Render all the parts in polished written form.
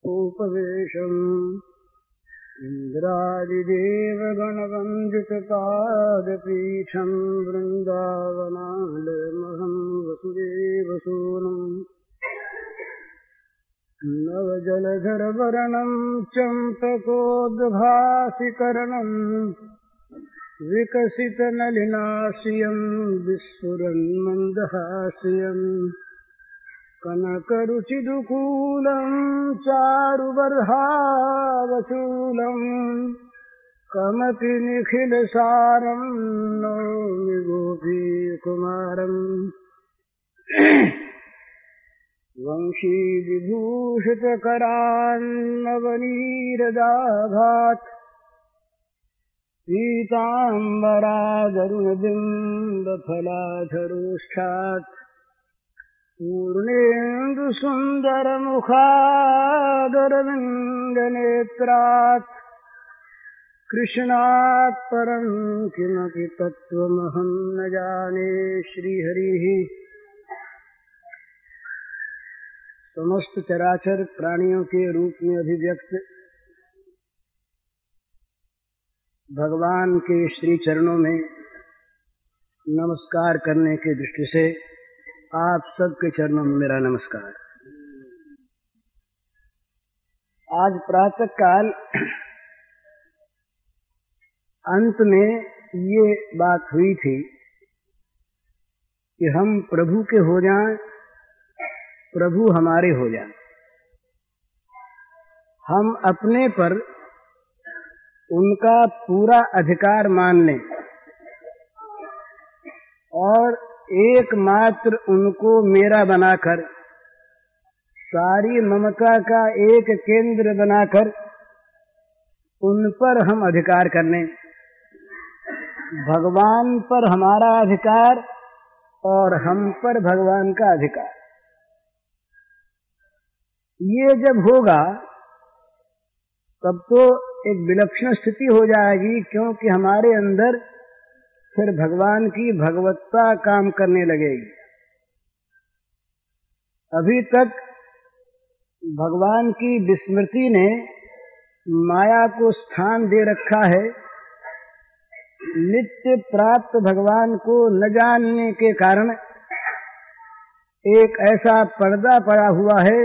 उपवेशम् इन्द्रादिदेवगणवन्दितपादपीठम् वृन्दावनालयमहं वसुदेवसूनुम् नवजलधरवर्णं चम्पकोद्भासिकरणम् विकसितनलिनाश्रियं विस्फुरन्मन्दहास्यम् कनकरुचिदुकूलं चारुबर्हावशूलम् कमपि निखिलसारं नौमि गोपीकुमारम् वंशीविभूषितकरान्नवनीरदाभात् पीताम्बरादरुणबिम्बफलाधरोष्ठात् पूर्णेन्दुसुन्दरमुखादरविन्दनेत्रात् कृष्णात् परं किमपि तत्त्वमहं न जाने। श्रीहरिः समस्त चराचर प्राणियों के रूप में अभिव्यक्त भगवान के श्री चरणों में नमस्कार करने की दृष्टि से आप सबके चरणों में मेरा नमस्कार। आज प्रातः काल अंत में ये बात हुई थी कि हम प्रभु के हो जाएं, प्रभु हमारे हो जाएं। हम अपने पर उनका पूरा अधिकार मान लें और एकमात्र उनको मेरा बनाकर सारी ममता का एक केंद्र बनाकर उन पर हम अधिकार कर लें। भगवान पर हमारा अधिकार और हम पर भगवान का अधिकार। ये जब होगा तब तो एक विलक्षण स्थिति हो जाएगी, क्योंकि हमारे अंदर फिर भगवान की भगवत्ता काम करने लगेगी। अभी तक भगवान की विस्मृति ने माया को स्थान दे रखा है। नित्य प्राप्त भगवान को न जानने के कारण एक ऐसा पर्दा पड़ा हुआ है,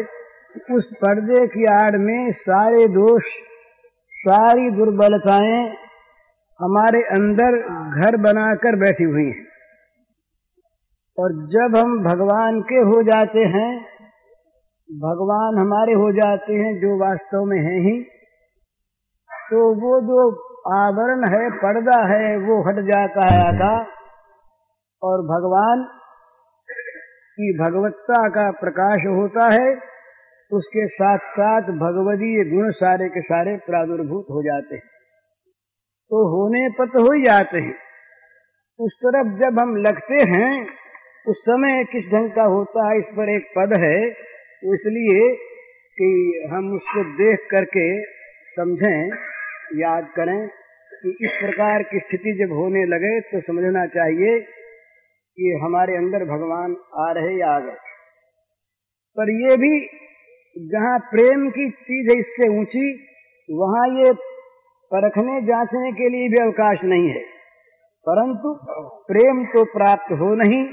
उस पर्दे की आड़ में सारे दोष, सारी दुर्बलताएं हमारे अंदर घर बनाकर बैठी हुई हैं। और जब हम भगवान के हो जाते हैं, भगवान हमारे हो जाते हैं जो वास्तव में हैं ही, तो वो जो आवरण है, पर्दा है, वो हट जाता है आधा, और भगवान की भगवत्ता का प्रकाश होता है। उसके साथ साथ भगवदीय गुण सारे के सारे प्रादुर्भूत हो जाते हैं। तो होने पर तो हो ही जाते हैं। उस तरफ जब हम लगते हैं उस समय किस ढंग का होता है, इस पर एक पद है, इसलिए कि हम उसको देख करके समझें, याद करें कि इस प्रकार की स्थिति जब होने लगे तो समझना चाहिए कि हमारे अंदर भगवान आ रहे या आ गए। पर ये भी जहाँ प्रेम की चीज है इससे ऊंची, वहाँ ये परखने जांचने के लिए भी अवकाश नहीं है। परंतु प्रेम तो प्राप्त हो नहीं,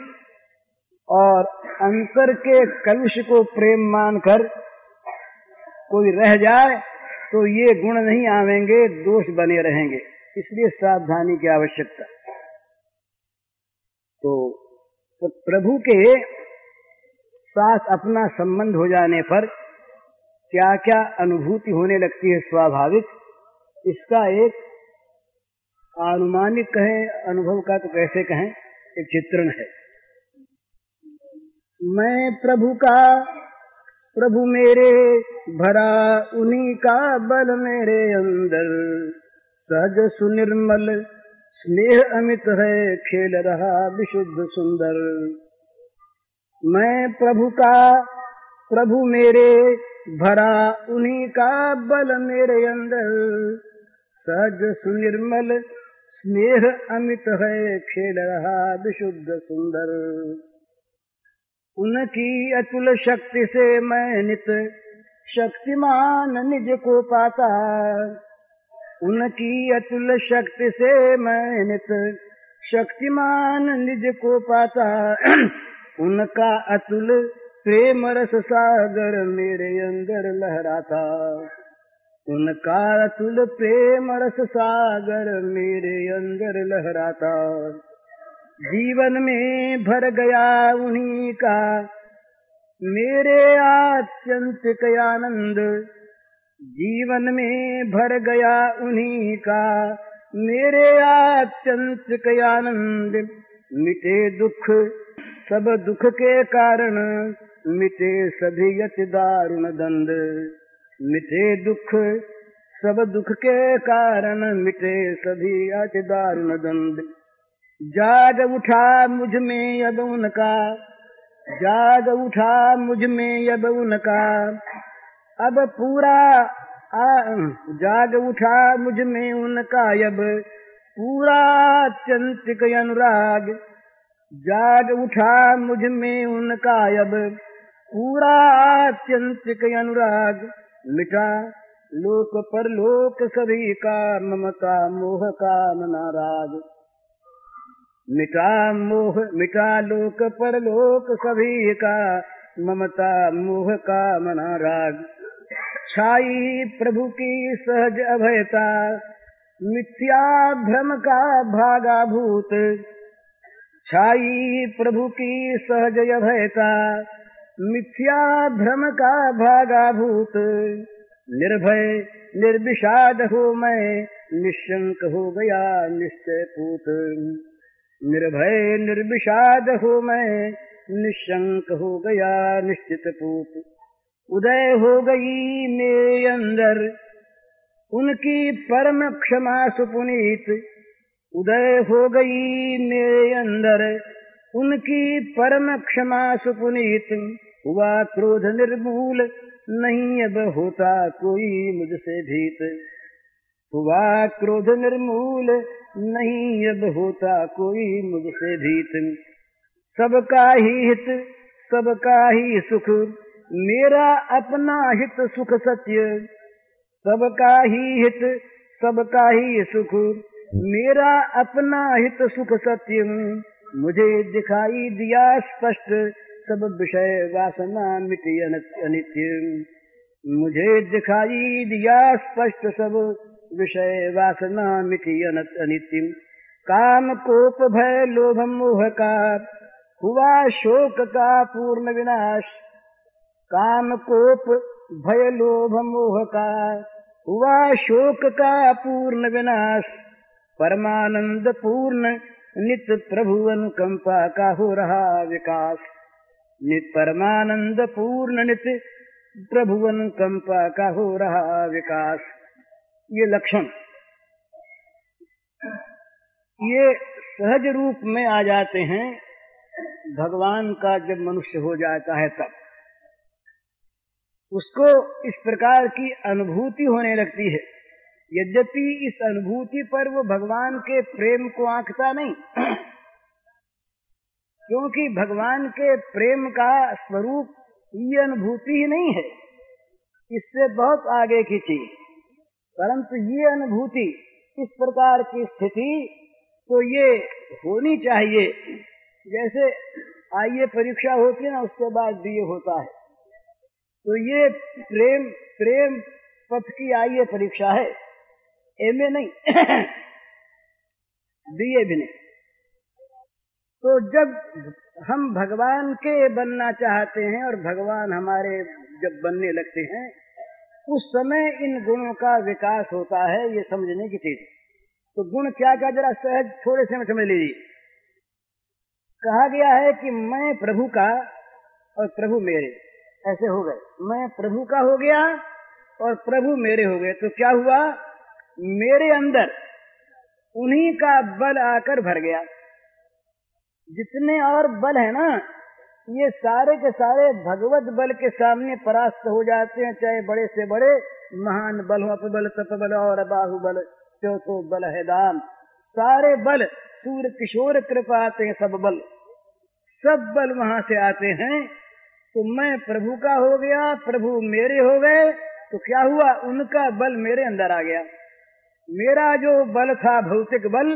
और अंतर के कलुष को प्रेम मानकर कोई रह जाए तो ये गुण नहीं आवेंगे, दोष बने रहेंगे। इसलिए सावधानी की आवश्यकता। तो प्रभु के साथ अपना संबंध हो जाने पर क्या क्या अनुभूति होने लगती है स्वाभाविक, इसका एक अनुमानिक कहें, अनुभव का तो कैसे कहें, एक चित्रण है। मैं प्रभु का, प्रभु मेरे, भरा उन्हीं का बल मेरे अंदर, सहज सुनिर्मल स्नेह अमित है, खेल रहा विशुद्ध सुंदर। मैं प्रभु का, प्रभु मेरे, भरा उन्हीं का बल मेरे अंदर, सहज सुनिर्मल स्नेह अमित है, खेल रहा विशुद्ध सुंदर। उनकी अतुल शक्ति से मैं नित शक्तिमान निज को पाता, उनकी अतुल शक्ति से मैं नित शक्तिमान निज को पाता। उनका अतुल प्रेम रस सागर मेरे अंदर लहराता, उनका अतुल प्रेम रस सागर मेरे अंदर लहराता। जीवन में भर गया उन्हीं का मेरे आत्यंतिक आनंद, जीवन में भर गया उन्हीं का मेरे आत्यंतिक आनंद। मिटे दुख सब दुख के कारण, मिटे सभी अति दारुण दंड, मिटे दुख सब दुख के कारण, मिटे सभी अति दारुण दंड। जाग उठा मुझ में अब उनका, जाग उठा मुझ में अब उनका, अब पूरा जाग उठा मुझ में उनका अब पूरा आत्यंतिक अनुराग। जाग उठा मुझ में उनका अब पूरा आत्यंतिक अनुराग। मिटा लोक परलोक सभी का ममता मोह कामना राग। मिटा लोक परलोक सभी का ममता मोह कामना राग। छाई प्रभु की सहज अभयता, मिथ्या भ्रम का भागा भूत। छाई प्रभु की सहज अभयता, मिथ्या भ्रम का भागा भूत। निर्भय निर्विषाद हो मैं, निशंक हो गया निश्चय पूत। निर्भय निर्विषाद हो मैं, निशंक हो गया निश्चित पूत। उदय हो गई मेरे अंदर उनकी परम क्षमा सुपुनीत। उदय हो गई मेरे अंदर उनकी परम क्षमा सुपुनीत। हुआ क्रोध निर्मूल नहीं अब होता कोई मुझसे भीत। हुआ क्रोध निर्मूल नहीं अब होता कोई मुझसे भीत। सबका ही हित सबका ही सुख, मेरा अपना हित सुख सत्य। सबका ही हित सबका ही सुख, मेरा अपना हित सुख सत्य। मुझे दिखाई दिया स्पष्ट सब विषय वासना मिटी अनित्य। मुझे दिखाई दिया स्पष्ट सब विषय वासना मिटी अनित्य। काम कोप भय लोभ मोह का हुआ शोक का पूर्ण विनाश। काम कोप भय लोभ मोह का हुआ शोक का पूर्ण विनाश। परमानंद पूर्ण नित प्रभु अनुकंपा का हो रहा विकास। नित परमानंद पूर्ण नित प्रभु अनुकंपा का हो रहा विकास। ये लक्षण ये सहज रूप में आ जाते हैं भगवान का जब मनुष्य हो जाता है तब उसको इस प्रकार की अनुभूति होने लगती है। यद्यपि इस अनुभूति पर वो भगवान के प्रेम को आंकता नहीं, क्योंकि भगवान के प्रेम का स्वरूप ये अनुभूति ही नहीं है, इससे बहुत आगे की चीज। परंतु ये अनुभूति इस प्रकार की स्थिति तो ये होनी चाहिए। जैसे आईए परीक्षा होती है ना, उसके बाद बीए होता है, तो ये प्रेम पथ की आईए परीक्षा है, एमए नहीं बीए भी नहीं। तो जब हम भगवान के बनना चाहते हैं और भगवान हमारे जब बनने लगते हैं, उस समय इन गुणों का विकास होता है। ये समझने की चीज। तो गुण क्या क्या जरा सहज थोड़े से में समझ लीजिए। कहा गया है कि मैं प्रभु का और प्रभु मेरे, ऐसे हो गए। मैं प्रभु का हो गया और प्रभु मेरे हो गए। तो क्या हुआ, मेरे अंदर उन्हीं का बल आकर भर गया। जितने और बल है ना, ये सारे के सारे भगवत बल के सामने परास्त हो जाते हैं। चाहे बड़े से बड़े महान बल हो, अपबल तपबल और बाहुबल, चौथो बल है दान। सारे बल सूर्य किशोर कृपा आते हैं, सब बल वहां से आते हैं। तो मैं प्रभु का हो गया, प्रभु मेरे हो गए, तो क्या हुआ, उनका बल मेरे अंदर आ गया। मेरा जो बल था भौतिक बल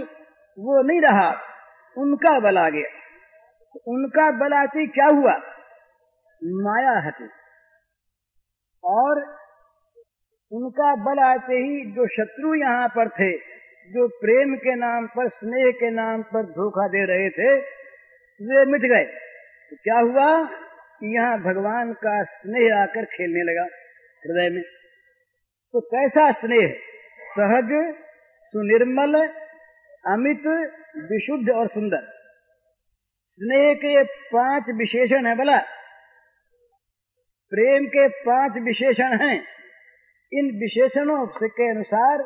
वो नहीं रहा, उनका बल आ गया। उनका बल आते क्या हुआ, माया हटी, और उनका बल आते ही जो शत्रु यहाँ पर थे, जो प्रेम के नाम पर, स्नेह के नाम पर धोखा दे रहे थे, वे मिट गए। तो क्या हुआ कि यहाँ भगवान का स्नेह आकर खेलने लगा हृदय में। तो कैसा स्नेह, सहज, सुनिर्मल, अमित, विशुद्ध और सुंदर। स्नेह के 5 विशेषण है भला, प्रेम के 5 विशेषण हैं। इन विशेषणों के अनुसार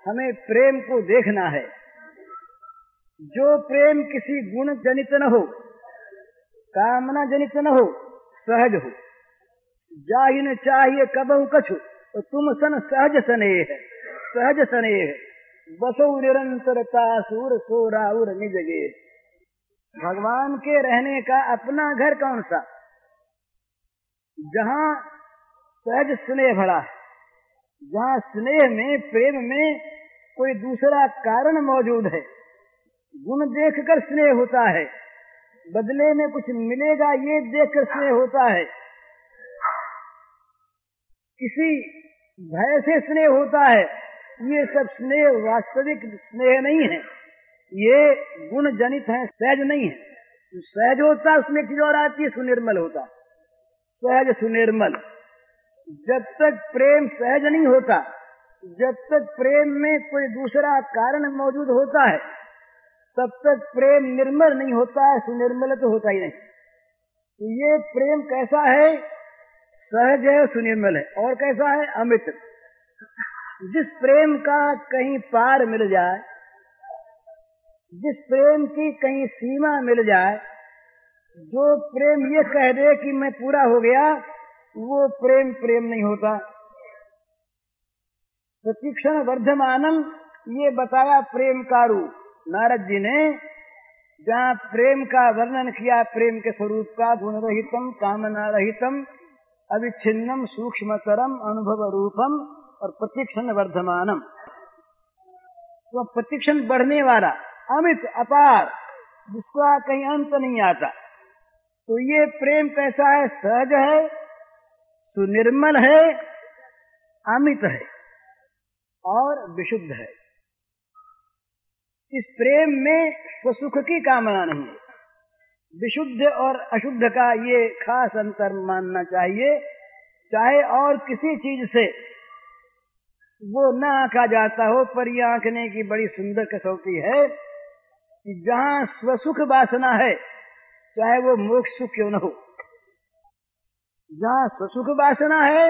हमें प्रेम को देखना है। जो प्रेम किसी गुण जनित न हो, कामना जनित न हो, सहज हो, जाहि न चाहिए कबहु कछु, तो तुम सन सहज स्नेह, सहज स्नेह बसो निरंतरता सूर सो राउर निज गे। भगवान के रहने का अपना घर कौन सा, जहाँ सहज स्नेह भरा है, जहाँ स्नेह में, प्रेम में कोई दूसरा कारण मौजूद है। गुण देखकर स्नेह होता है, बदले में कुछ मिलेगा ये देखकर स्नेह होता है। किसी भय से स्नेह होता है, ये सब स्नेह वास्तविक स्नेह नहीं है, ये गुण जनित है, सहज नहीं है। सहज होता उसमें एक चीज और आती है, सुनिर्मल होता, सहज सुनिर्मल। जब तक प्रेम सहज नहीं होता, जब तक प्रेम में कोई दूसरा कारण मौजूद होता है, तब तक प्रेम निर्मल नहीं होता है, सुनिर्मल तो होता ही नहीं। तो ये प्रेम कैसा है, सहज है, सुनिर्मल है, और कैसा है, अमित। जिस प्रेम का कहीं पार मिल जाए, जिस प्रेम की कहीं सीमा मिल जाए, जो प्रेम ये कह दे कि मैं पूरा हो गया, वो प्रेम प्रेम नहीं होता। प्रतिक्षण वर्धमानम, ये बताया प्रेम का रूप नारद जी ने, जहाँ प्रेम का वर्णन किया, प्रेम के स्वरूप का, गुण रहितम, कामना रहितम, अविच्छिन्नम, सूक्ष्मतरम, अनुभव रूपम और प्रतिक्षण वर्धमानम। तो प्रतिक्षण बढ़ने वाला, अमित, अपार, जिसका कहीं अंत नहीं आता। तो ये प्रेम कैसा है, सहज है, सुनिर्मल है, अमित है और विशुद्ध है। इस प्रेम में स्वसुख की कामना नहीं है। विशुद्ध और अशुद्ध का ये खास अंतर मानना चाहिए। चाहे और किसी चीज से वो न आंका जाता हो, पर यह आंकने की बड़ी सुंदर कसौटी है कि जहां स्वसुख वासना है, चाहे वो मोक्ष सुख क्यों न हो, जहां स्वसुख वासना है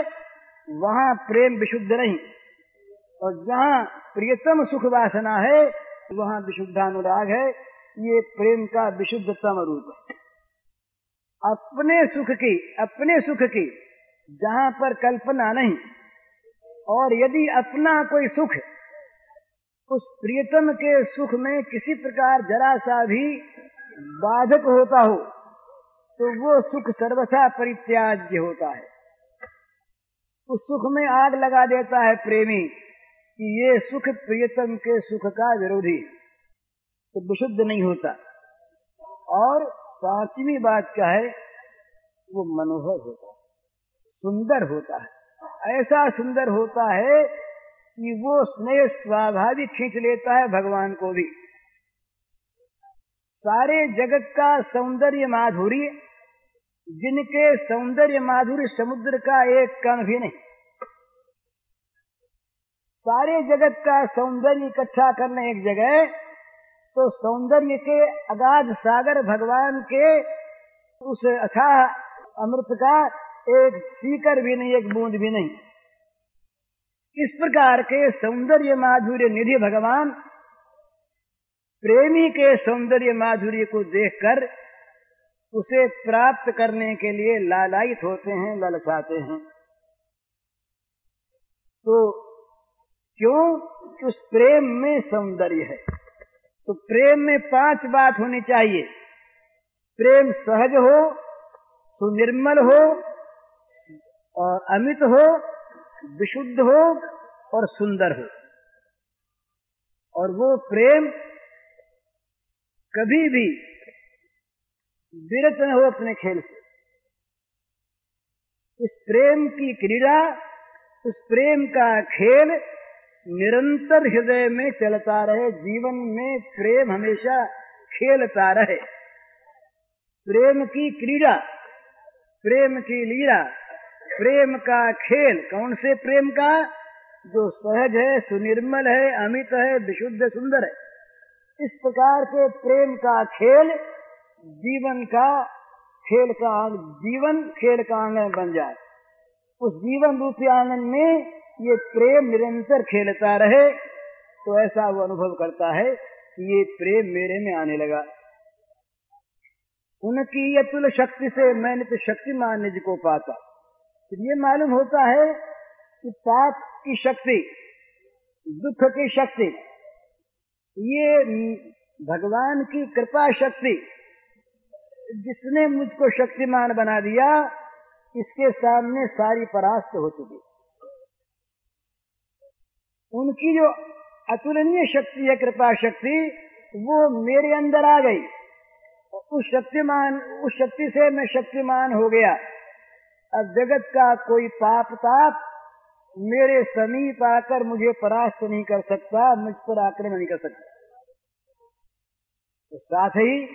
वहां प्रेम विशुद्ध नहीं, और जहां प्रियतम सुख वासना है वहां विशुद्धानुराग है। ये प्रेम का विशुद्धतम रूप है। अपने सुख की जहां पर कल्पना नहीं, और यदि अपना कोई सुख उस प्रियतम के सुख में किसी प्रकार जरा सा भी बाधक होता हो, तो वो सुख सर्वथा परित्याज्य होता है। उस सुख में आग लगा देता है प्रेमी कि ये सुख प्रियतम के सुख का विरोधी, तो विशुद्ध नहीं होता। और 5वीं बात क्या है, वो मनोहर होता है, सुंदर होता है। ऐसा सुंदर होता है कि वो स्नेह स्वाभाविक खींच लेता है भगवान को भी। सारे जगत का सौंदर्य माधुर्य, जिनके सौंदर्य माधुर्य समुद्र का एक कण भी नहीं, सारे जगत का सौंदर्य इकट्ठा करने एक जगह, तो सौंदर्य के अगाध सागर भगवान के उस अथाह अमृत का एक सीकर भी नहीं, एक बूंद भी नहीं। इस प्रकार के सौंदर्य माधुर्य निधि भगवान प्रेमी के सौंदर्य माधुर्य को देखकर उसे प्राप्त करने के लिए लालायित होते हैं, ललचाते हैं। तो क्यों? उस प्रेम में सौंदर्य है। तो प्रेम में 5 बात होनी चाहिए। प्रेम सहज हो, सुनिर्मल हो और अमित हो, विशुद्ध हो और सुंदर हो। और वो प्रेम कभी भी विरत न हो अपने खेल से। उस प्रेम की क्रीड़ा, उस प्रेम का खेल निरंतर हृदय में चलता रहे, जीवन में प्रेम हमेशा खेलता रहे। प्रेम की क्रीड़ा, प्रेम की लीला, प्रेम का खेल। कौन से प्रेम का? जो सहज है, सुनिर्मल है, अमित है, विशुद्ध, सुंदर है। इस प्रकार के प्रेम का खेल जीवन का खेल का जीवन खेल का आंगन बन जाए। उस जीवन रूपी आंगन में ये प्रेम निरंतर खेलता रहे, तो ऐसा वो अनुभव करता है कि ये प्रेम मेरे में आने लगा। उनकी अतुल शक्ति से मैंने तो शक्तिमान निज को पाता। तो ये मालूम होता है कि पाप की शक्ति, दुख की शक्ति, ये भगवान की कृपा शक्ति जिसने मुझको शक्तिमान बना दिया, इसके सामने सारी परास्त हो चुकी। उनकी जो अतुलनीय शक्ति है, कृपा शक्ति, वो मेरे अंदर आ गई। उस शक्ति से मैं शक्तिमान हो गया। अब जगत का कोई पाप ताप मेरे समीप आकर मुझे परास्त नहीं कर सकता, मुझ पर आक्रमण नहीं कर सकता। तो साथ ही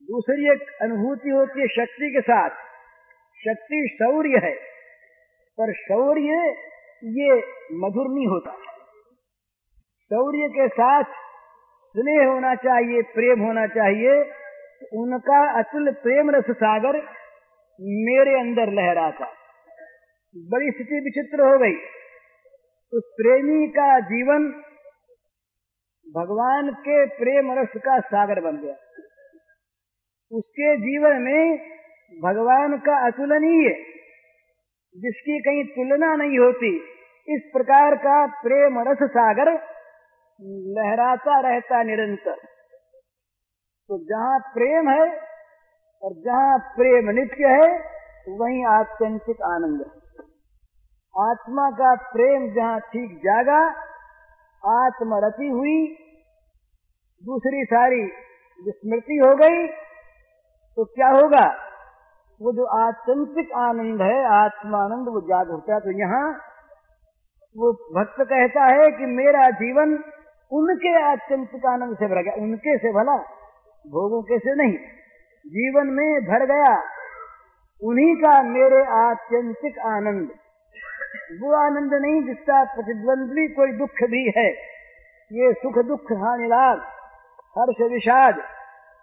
दूसरी एक अनुभूति होती है शक्ति के साथ। शक्ति शौर्य है, पर शौर्य ये मधुर नहीं होता। शौर्य के साथ स्नेह होना चाहिए, प्रेम होना चाहिए। उनका अतुल प्रेम रस सागर मेरे अंदर लहराता। बड़ी स्थिति विचित्र हो गई। उस प्रेमी का जीवन भगवान के प्रेम रस का सागर बन गया। उसके जीवन में भगवान का अतुलनीय, जिसकी कहीं तुलना नहीं होती, इस प्रकार का प्रेम रस सागर लहराता रहता निरंतर। तो जहाँ प्रेम है और जहाँ प्रेम नित्य है, वहीं आत्यंतिक आनंद है। आत्मा का प्रेम जहाँ ठीक जागा, आत्मरति हुई, दूसरी सारी विस्मृति हो गई, तो क्या होगा? वो जो आत्यंतिक आनंद है, आत्मानंद, वो जाग उठता है। तो यहाँ वो भक्त कहता है कि मेरा जीवन उनके आत्यंतिक आनंद से भर गया। उनके से भला, भोगों के से नहीं, जीवन में भर गया उन्हीं का मेरे आत्यंतिक आनंद। वो आनंद नहीं जिसका प्रतिद्वंद्वी कोई दुख भी है। ये सुख दुख हानि लाभ, हर्ष विषाद,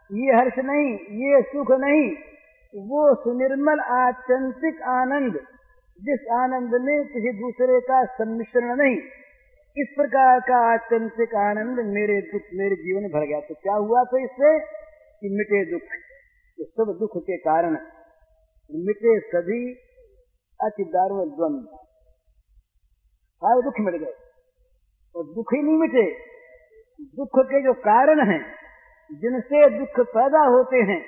ये हर्ष नहीं, ये सुख नहीं, वो सुनिर्मल आत्यंतिक आनंद, जिस आनंद में किसी दूसरे का सम्मिश्रण नहीं। इस प्रकार का आत्यंतिक आनंद मेरे जीवन में भर गया। तो क्या हुआ? तो इससे कि मिटे दुख। तो सब दुख के कारण मिटे सभी अति दारुण द्वंद्व, सारे दुख मिट गए। और दुख ही नहीं मिटे, दुख के जो कारण हैं, जिनसे दुख पैदा होते हैं,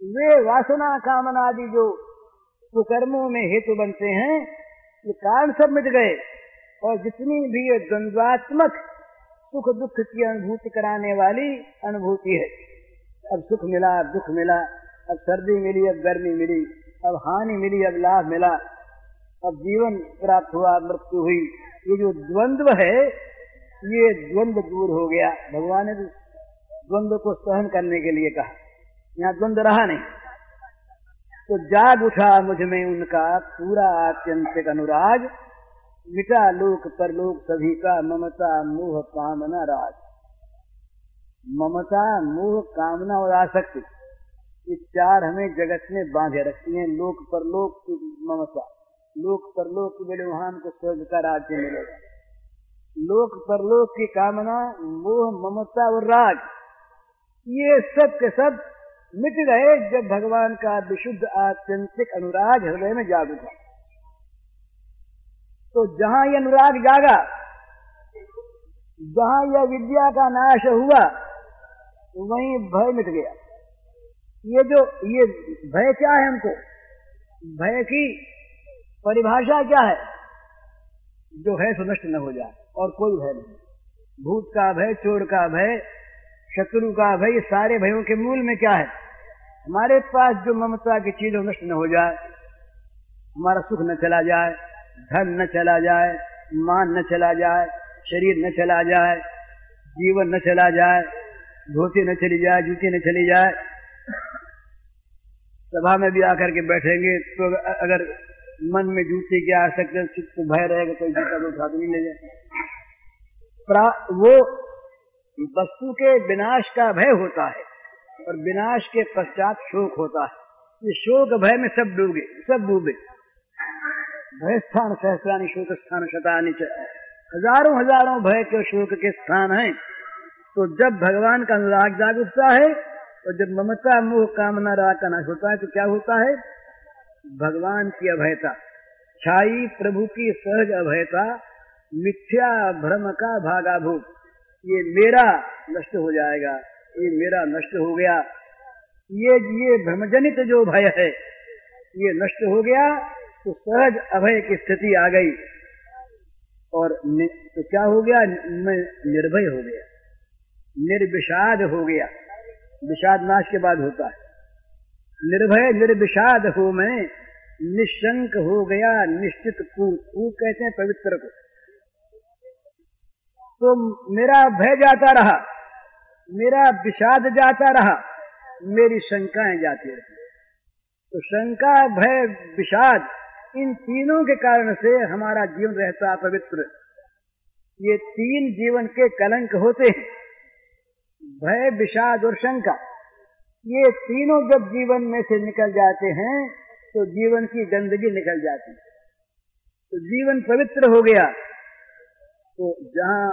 वे वासना कामना आदि जो कुकर्मों में हेतु बनते हैं, ये कारण सब मिट गए। और जितनी भी ये द्वंद्वात्मक सुख दुख की अनुभूति कराने वाली अनुभूति है, अब सुख मिला, अब दुख मिला, अब सर्दी मिली, अब गर्मी मिली, अब हानि मिली, अब लाभ मिला, अब जीवन प्राप्त हुआ, मृत्यु हुई, ये जो द्वंद्व है, ये द्वंद्व दूर हो गया। भगवान ने द्वंद्व को सहन करने के लिए कहा, यहाँ द्वंद्व रहा नहीं। तो जाग उठा मुझ में उनका पूरा आत्यंतिक अनुराग, मिटा लोक परलोक सभी का ममता मोह कामना राज। ममता मोह कामना और आसक्ति, ये चार हमें जगत में बांधे रखती हैं। लोक परलोक की ममता, लोक परलोक की मिले वहां हमको स्वर्ग का राज्य मिलेगा। लोक परलोक की कामना, मोह ममता और राग, ये सब के सब मिट गए जब भगवान का विशुद्ध आत्यंतिक अनुराग हृदय में जाग उठा। तो जहां यह अनुराग जागा, जहां यह विद्या का नाश हुआ, वहीं भय मिट गया। ये भय क्या है हमको? भय की परिभाषा क्या है? जो है सो नष्ट न हो जाए, और कोई भय नहीं। भूत का भय, चोर का भय, शत्रु का भय, ये सारे भयों के मूल में क्या है? हमारे पास जो ममता की चीज नष्ट न हो जाए, हमारा सुख न चला जाए, धन न चला जाए, मान न चला जाए, शरीर न चला जाए, जीवन न चला जाए, धोती न चली जाए, जूती न चली जाए। सभा में भी आकर के बैठेंगे तो अगर मन में जूती की आसक्ति चित्त भय रहेगा तो जूता तो उठा नहीं ले जाए। वो वस्तु के विनाश का भय होता है, और विनाश के पश्चात शोक होता है। ये शोक भय में सब डूबे। भय स्थान सहस्रानि शोक स्थान शतानि च, हजारों भय के शोक के स्थान हैं। तो जब भगवान का अनुराग जाग उठता है, और जब ममता मोह कामना राग का नाश होता है, तो क्या होता है? भगवान की अभयता छाई, प्रभु की सहज अभयता, मिथ्या भ्रम का भागाभूत। ये मेरा नष्ट हो जाएगा, ये मेरा नष्ट हो गया, ये भ्रमजनित जो भय है ये नष्ट हो गया, तो सहज अभय की स्थिति आ गई। और तो क्या हो गया? मैं निर्भय हो गया, निर्विषाद हो गया। विषाद नाश के बाद होता है। निर्भय निर्विषाद हो मैं, निशंक हो गया निश्चित पूत कहते हैं पवित्र को। तो मेरा भय जाता रहा, मेरा विषाद जाता रहा, मेरी शंकाएं जाती रही। तो शंका, भय, विषाद, इन तीनों के कारण से हमारा जीवन रहता पवित्र। ये तीन जीवन के कलंक होते हैं, भय, विषाद और शंका। ये तीनों जब जीवन में से निकल जाते हैं तो जीवन की गंदगी निकल जाती है, तो जीवन पवित्र हो गया। तो जहाँ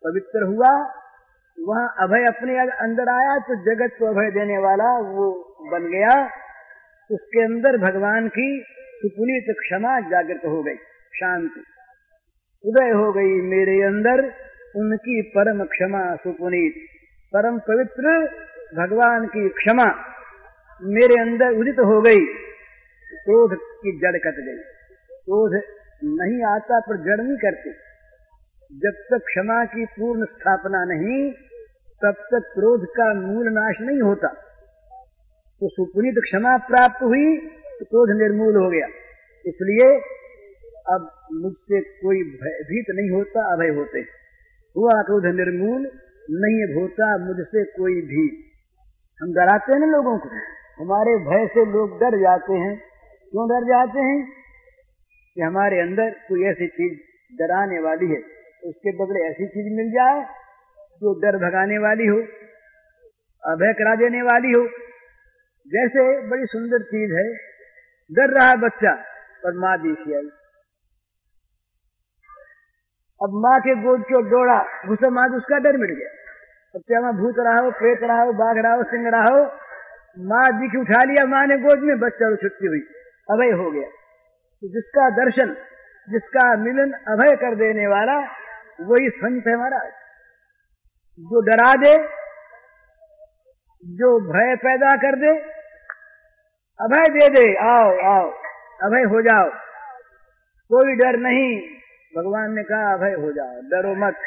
पवित्र हुआ वहाँ अभय अपने अंदर आया, तो जगत को अभय देने वाला वो बन गया। उसके अंदर भगवान की सुपुनीत क्षमा जागृत हो गई, शांति उदय हो गई मेरे अंदर, उनकी परम क्षमा सुपुनीत, परम पवित्र भगवान की क्षमा मेरे अंदर उदित हो गई। क्रोध की जड़ कट गई। क्रोध नहीं आता पर जड़ नहीं करते। जब तक क्षमा की पूर्ण स्थापना नहीं, तब तक क्रोध का मूल नाश नहीं होता। तो सुपुनीत क्षमा प्राप्त हुई तो क्रोध निर्मूल हो गया। इसलिए अब मुझसे कोई भयभीत नहीं होता, अभय होते। हुआ क्रोध निर्मूल, नहीं होता मुझसे कोई भी। हम डराते हैं ना लोगों को, हमारे भय से लोग डर जाते हैं। क्यों डर जाते हैं? कि हमारे अंदर कोई ऐसी चीज डराने वाली है, उसके बदले ऐसी चीज मिल जाए जो डर भगाने वाली हो, अभय करा देने वाली हो। जैसे बड़ी सुंदर चीज है, डर रहा है बच्चा पर माँ देखी आई, अब माँ के गोद की ओर दौड़ा, घुसा माँ, उसका डर मिट गया। अब चाहे वहां भूत रहा हो, प्रेत रहा हो, बाघ रहा हो, सिंह रहा हो, माँ दिखी, उठा लिया माँ ने गोद में, बच्चा को छुट्टी हुई, अभय हो गया। तो जिसका दर्शन, जिसका मिलन अभय कर देने वाला, वही संत है महाराज। जो डरा दे, जो भय पैदा कर दे, अभय दे दे, आओ आओ अभय हो जाओ, कोई डर नहीं। भगवान ने कहा अभय हो जाओ, डरो मत,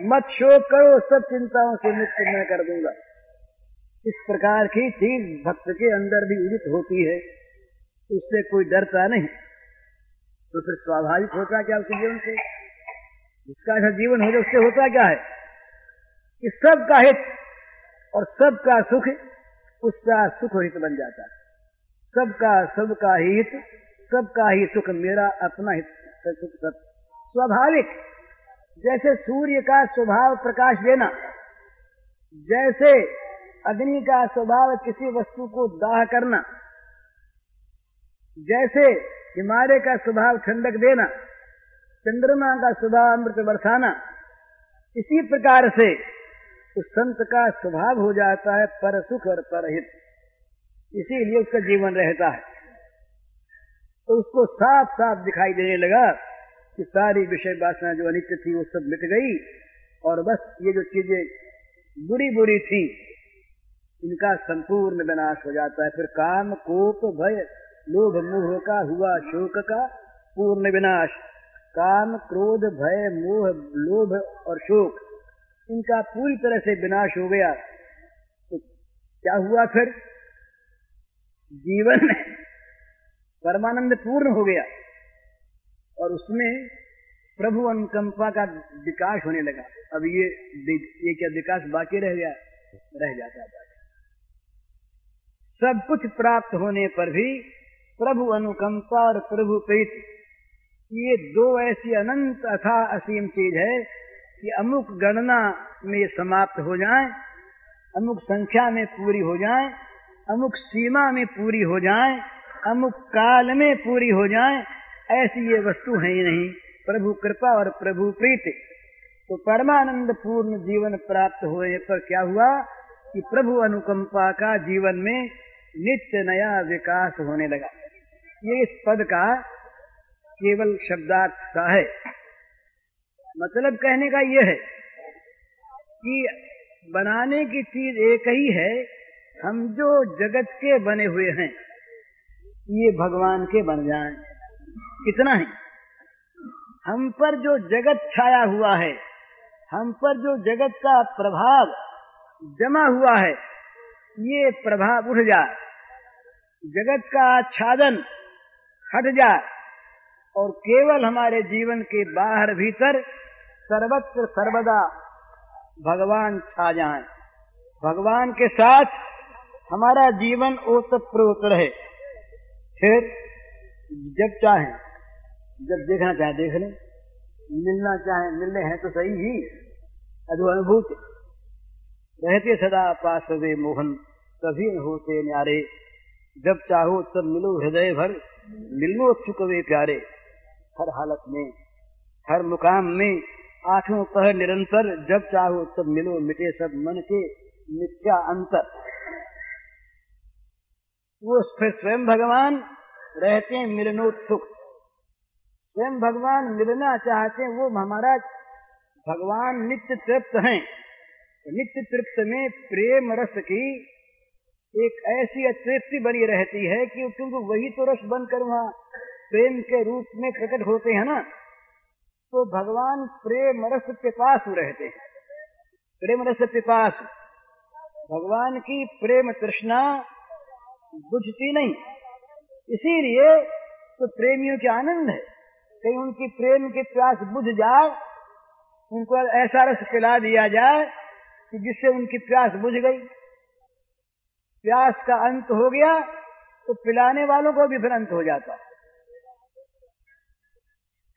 मत शोक करो, सब चिंताओं से मुक्त मैं कर दूंगा। इस प्रकार की चीज भक्त के अंदर भी उदित होती है, उससे कोई डरता नहीं। तो फिर स्वाभाविक होता क्या उसके जीवन से? जिसका ऐसा जीवन हो जाए उससे होता क्या है कि सबका हित और सबका सुख उसका सुख हित बन जाता है। सबका हित, सबका ही सुख, मेरा अपना हित, सुख सब स्वाभाविक। जैसे सूर्य का स्वभाव प्रकाश देना, जैसे अग्नि का स्वभाव किसी वस्तु को दाह करना, जैसे हिमालय का स्वभाव ठंडक देना, चंद्रमा का स्वभाव अमृत बरसाना, इसी प्रकार से उस संत का स्वभाव हो जाता है पर सुख और परहित। इसीलिए उसका जीवन रहता है। तो उसको साफ साफ दिखाई देने लगा कि सारी विषय वासना जो अनित्य थी वो सब मिट गई, और बस ये जो चीजें बुरी बुरी थी इनका संपूर्ण विनाश हो जाता है। फिर काम, कोप, भय, लोभ, मोह का हुआ शोक का पूर्ण विनाश। काम, क्रोध, भय, मोह, लोभ और शोक, इनका पूरी तरह से विनाश हो गया तो क्या हुआ? फिर जीवन परमानंद पूर्ण हो गया और उसमें प्रभु अनुकंपा का विकास होने लगा। अब ये क्या विकास बाकी रह गया? रह जाता है। सब कुछ प्राप्त होने पर भी प्रभु अनुकंपा और प्रभु प्रीति, ये दो ऐसी अनंत अथाह असीम चीज है कि अमुक गणना में समाप्त हो जाए, अमुक संख्या में पूरी हो जाए, अमुक सीमा में पूरी हो जाए, अमुक काल में पूरी हो जाए, ऐसी ये वस्तु है ही नहीं। प्रभु कृपा और प्रभु प्रीति। तो परमानंद पूर्ण जीवन प्राप्त होने पर क्या हुआ कि प्रभु अनुकंपा का जीवन में नित्य नया विकास होने लगा। ये इस पद का केवल शब्दार्थ सा है। मतलब कहने का यह है कि बनाने की चीज एक ही है, हम जो जगत के बने हुए हैं ये भगवान के बन जाएं, इतना ही। हम पर जो जगत छाया हुआ है, हम पर जो जगत का प्रभाव जमा हुआ है, ये प्रभाव उठ जाए, जगत का आच्छादन हट जाए और केवल हमारे जीवन के बाहर भीतर सर्वत्र सर्वदा भगवान छा जाएं। भगवान के साथ हमारा जीवन ओतप्रोत रहे। फिर जब चाहें, जब देखना चाहे देख लें, मिलना चाहे मिलने हैं तो सही ही। अनुभूति रहते सदा पास वे मोहन, कभी न होते न्यारे। जब चाहो तब मिलो हृदय भर, मिलनो उत्सुक वे प्यारे। हर हालत में, हर मुकाम में, आठों पहर निरंतर, जब चाहो तब मिलो, मिटे सब मन के मिथ्या अंतर। वो फिर स्वयं भगवान रहते हैं मिलनोत्सुक, स्वयं भगवान मिलना चाहते हैं। वो हमारा भगवान नित्य तृप्त हैं। नित्य तृप्त में प्रेम रस की एक ऐसी अतृप्ति बनी रहती है कि क्योंकि वही तो रस बनकर वहाँ प्रेम के रूप में प्रकट होते हैं ना, तो भगवान प्रेम रस पिपासु रहते हैं। प्रेम रस पिपासु, भगवान की प्रेम तृष्णा बुझती नहीं, इसीलिए तो प्रेमियों के आनंद है। कहीं उनकी प्रेम की प्यास बुझ जाए, उनको ऐसा रस पिला दिया जाए कि जिससे उनकी प्यास बुझ गई, प्यास का अंत हो गया, तो पिलाने वालों को भी फिर अंत हो जाता।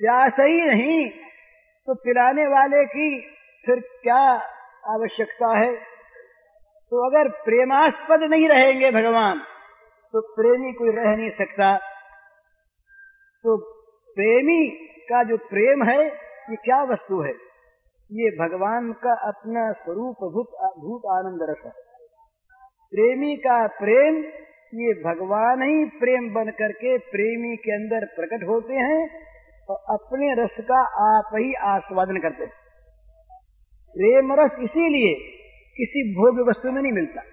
प्यास ही नहीं तो पिलाने वाले की फिर क्या आवश्यकता है। तो अगर प्रेमास्पद नहीं रहेंगे भगवान, तो प्रेमी कोई रह नहीं सकता। तो प्रेमी का जो प्रेम है ये क्या वस्तु है? ये भगवान का अपना स्वरूप भूत आनंद रस है। प्रेमी का प्रेम, ये भगवान ही प्रेम बन करके प्रेमी के अंदर प्रकट होते हैं और अपने रस का आप ही आस्वादन करते हैं। प्रेम रस इसीलिए किसी भोग्य वस्तु में नहीं मिलता।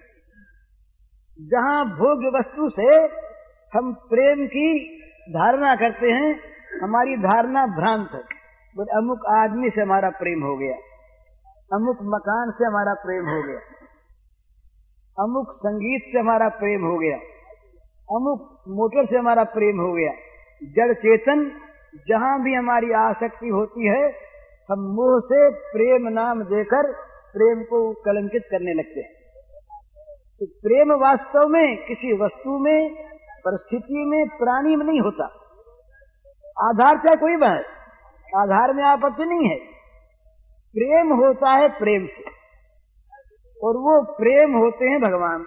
जहां भोग्य वस्तु से हम प्रेम की धारणा करते हैं, हमारी धारणा भ्रांत है। बोले अमुक आदमी से हमारा प्रेम हो गया, अमुक मकान से हमारा प्रेम हो गया, अमुक संगीत से हमारा प्रेम हो गया, अमुक मोटर से हमारा प्रेम हो गया। जड़ चेतन जहां भी हमारी आसक्ति होती है, हम मोह से प्रेम नाम देकर प्रेम को कलंकित करने लगते हैं। तो प्रेम वास्तव में किसी वस्तु में, परिस्थिति में, प्राणी में नहीं होता। आधार चाहे कोई बात, आधार में आपत्ति नहीं है। प्रेम होता है प्रेम से, और वो प्रेम होते हैं भगवान।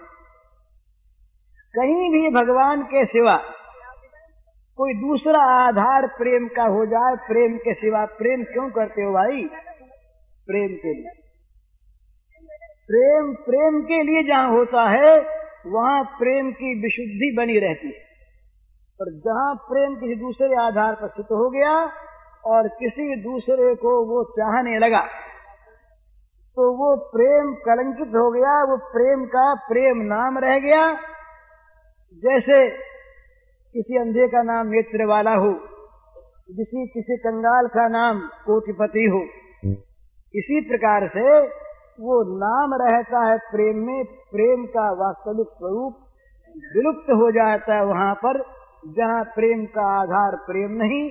कहीं भी भगवान के सिवा कोई दूसरा आधार प्रेम का हो जाए, प्रेम के सिवा प्रेम क्यों करते हो भाई? प्रेम के लिए। प्रेम प्रेम के लिए जहां होता है वहां प्रेम की विशुद्धि बनी रहती है। और जहां प्रेम किसी दूसरे आधार पर स्थित हो गया और किसी दूसरे को वो चाहने लगा, तो वो प्रेम कलंकित हो गया, वो प्रेम का प्रेम नाम रह गया। जैसे किसी अंधे का नाम नेत्र वाला हो, किसी कंगाल का नाम कोटिपति हो, इसी प्रकार से वो नाम रहता है प्रेम में, प्रेम का वास्तविक स्वरूप विलुप्त हो जाता है वहां पर जहां प्रेम का आधार प्रेम नहीं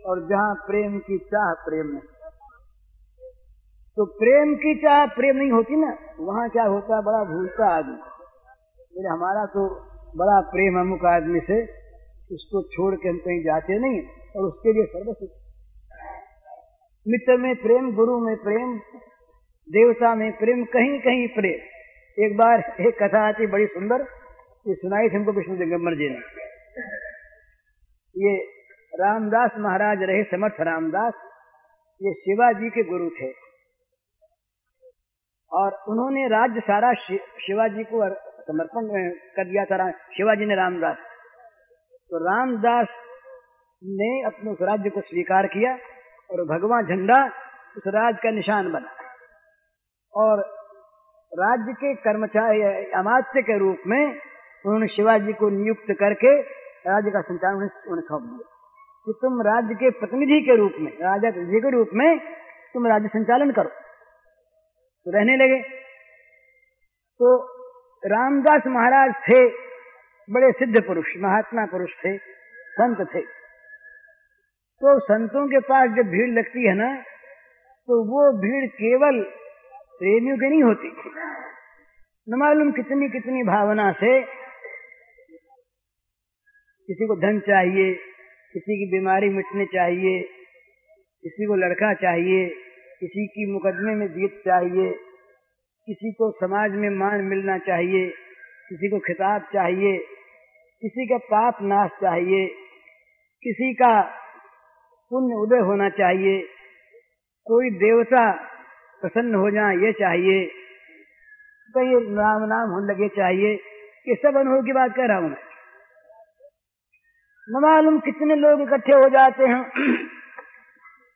और जहां प्रेम की चाह प्रेम नहीं। तो प्रेम की चाह प्रेम नहीं होती ना, वहां क्या होता है, बड़ा भूलता आदमी, मेरे हमारा तो बड़ा प्रेम अमुक आदमी से, उसको छोड़ के हम कहीं जाते नहीं और उसके लिए सर्वस्व। मित्र में प्रेम, गुरु में प्रेम, देवता में प्रेम, कहीं कहीं प्रेम। एक बार एक कथा आती बड़ी सुंदर, ये सुनाई थी हमको विष्णु दिगंबर जी ने। ये रामदास महाराज रहे, समर्थ रामदास, ये शिवाजी के गुरु थे और उन्होंने राज्य सारा शिवाजी को समर्पण कर दिया था, शिवाजी ने रामदास। तो रामदास ने अपने उस राज्य को स्वीकार किया और भगवा झंडा उस राज्य का निशान बना और राज्य के कर्मचारी अमात्य के रूप में उन्होंने शिवाजी को नियुक्त करके राज्य का संचालन उन्हें सौंप दिया कि तुम राज्य के प्रतिनिधि के रूप में, राजा के रूप में तुम राज्य संचालन करो। तो रहने लगे। तो रामदास महाराज थे बड़े सिद्ध पुरुष, महात्मा पुरुष थे, संत थे। तो संतों के पास जब भीड़ लगती है ना, तो वो भीड़ केवल प्रेमियों की नहीं होती, न मालूम कितनी कितनी भावना से। किसी को धन चाहिए, किसी की बीमारी मिटनी चाहिए, किसी को लड़का चाहिए, किसी की मुकदमे में जीत चाहिए, किसी को समाज में मान मिलना चाहिए, किसी को खिताब चाहिए, किसी का पाप नाश चाहिए, किसी का पुण्य उदय होना चाहिए, कोई देवता प्रसन्न हो जाए ये चाहिए, कहीं राम नाम होने लगे चाहिए। ये सब अनुभव की बात कह रहा हूं मैं। न मालूम कितने लोग इकट्ठे हो जाते हैं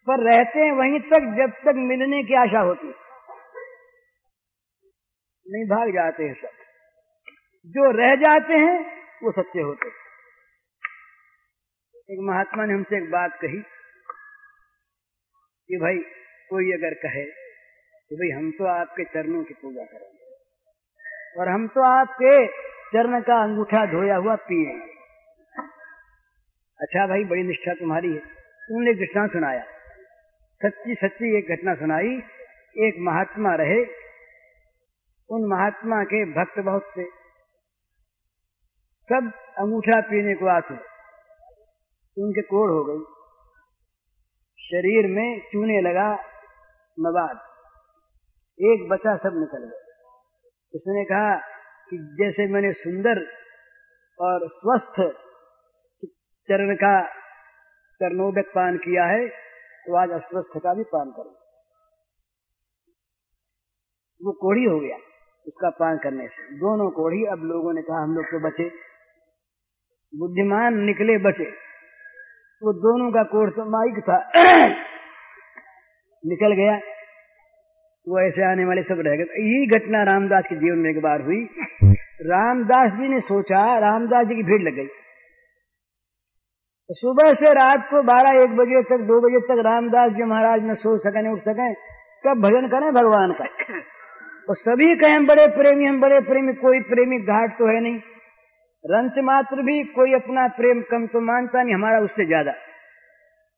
पर रहते हैं वहीं तक जब तक मिलने की आशा होती, नहीं भाग जाते हैं सब। जो रह जाते हैं वो सच्चे होते। एक महात्मा ने हमसे एक बात कही कि भाई कोई अगर कहे कि भाई हम तो आपके चरणों की पूजा करेंगे और हम तो आपके चरण का अंगूठा धोया हुआ पिएंगे। अच्छा भाई, बड़ी निष्ठा तुम्हारी है। उन्होंने एक घटना सुनाया, सच्ची सच्ची एक घटना सुनाई। एक महात्मा रहे, उन महात्मा के भक्त बहुत से, सब अंगूठा पीने को आते, उनके कोढ़ हो गई, शरीर में चूने लगा मवाद, एक बचा सब निकल गया। उसने कहा कि जैसे मैंने सुंदर और स्वस्थ चरण का चरणोदक पान किया है, तो आज अस्वस्थ का भी पान करो। वो कोढ़ी हो गया उसका पान करने से, दोनों कोढ़ी। अब लोगों ने कहा हम लोग तो बचे, बुद्धिमान निकले बचे। वो दोनों का कोढ़ तो माइक था निकल गया, वो ऐसे आने वाले सब रह गए। यही घटना रामदास के जीवन में एक बार हुई। रामदास जी ने सोचा, रामदास जी की भीड़ लग गई। तो सुबह से रात को 12-1 बजे तक, 2 बजे तक रामदास जी महाराज न सो सके न उठ सके, कब भजन करें भगवान का। और सभी कहें हम बड़े प्रेमी, हम बड़े प्रेमी। कोई प्रेमी घाट तो है नहीं, रंच मात्र भी कोई अपना प्रेम कम तो मानता नहीं, हमारा उससे ज्यादा।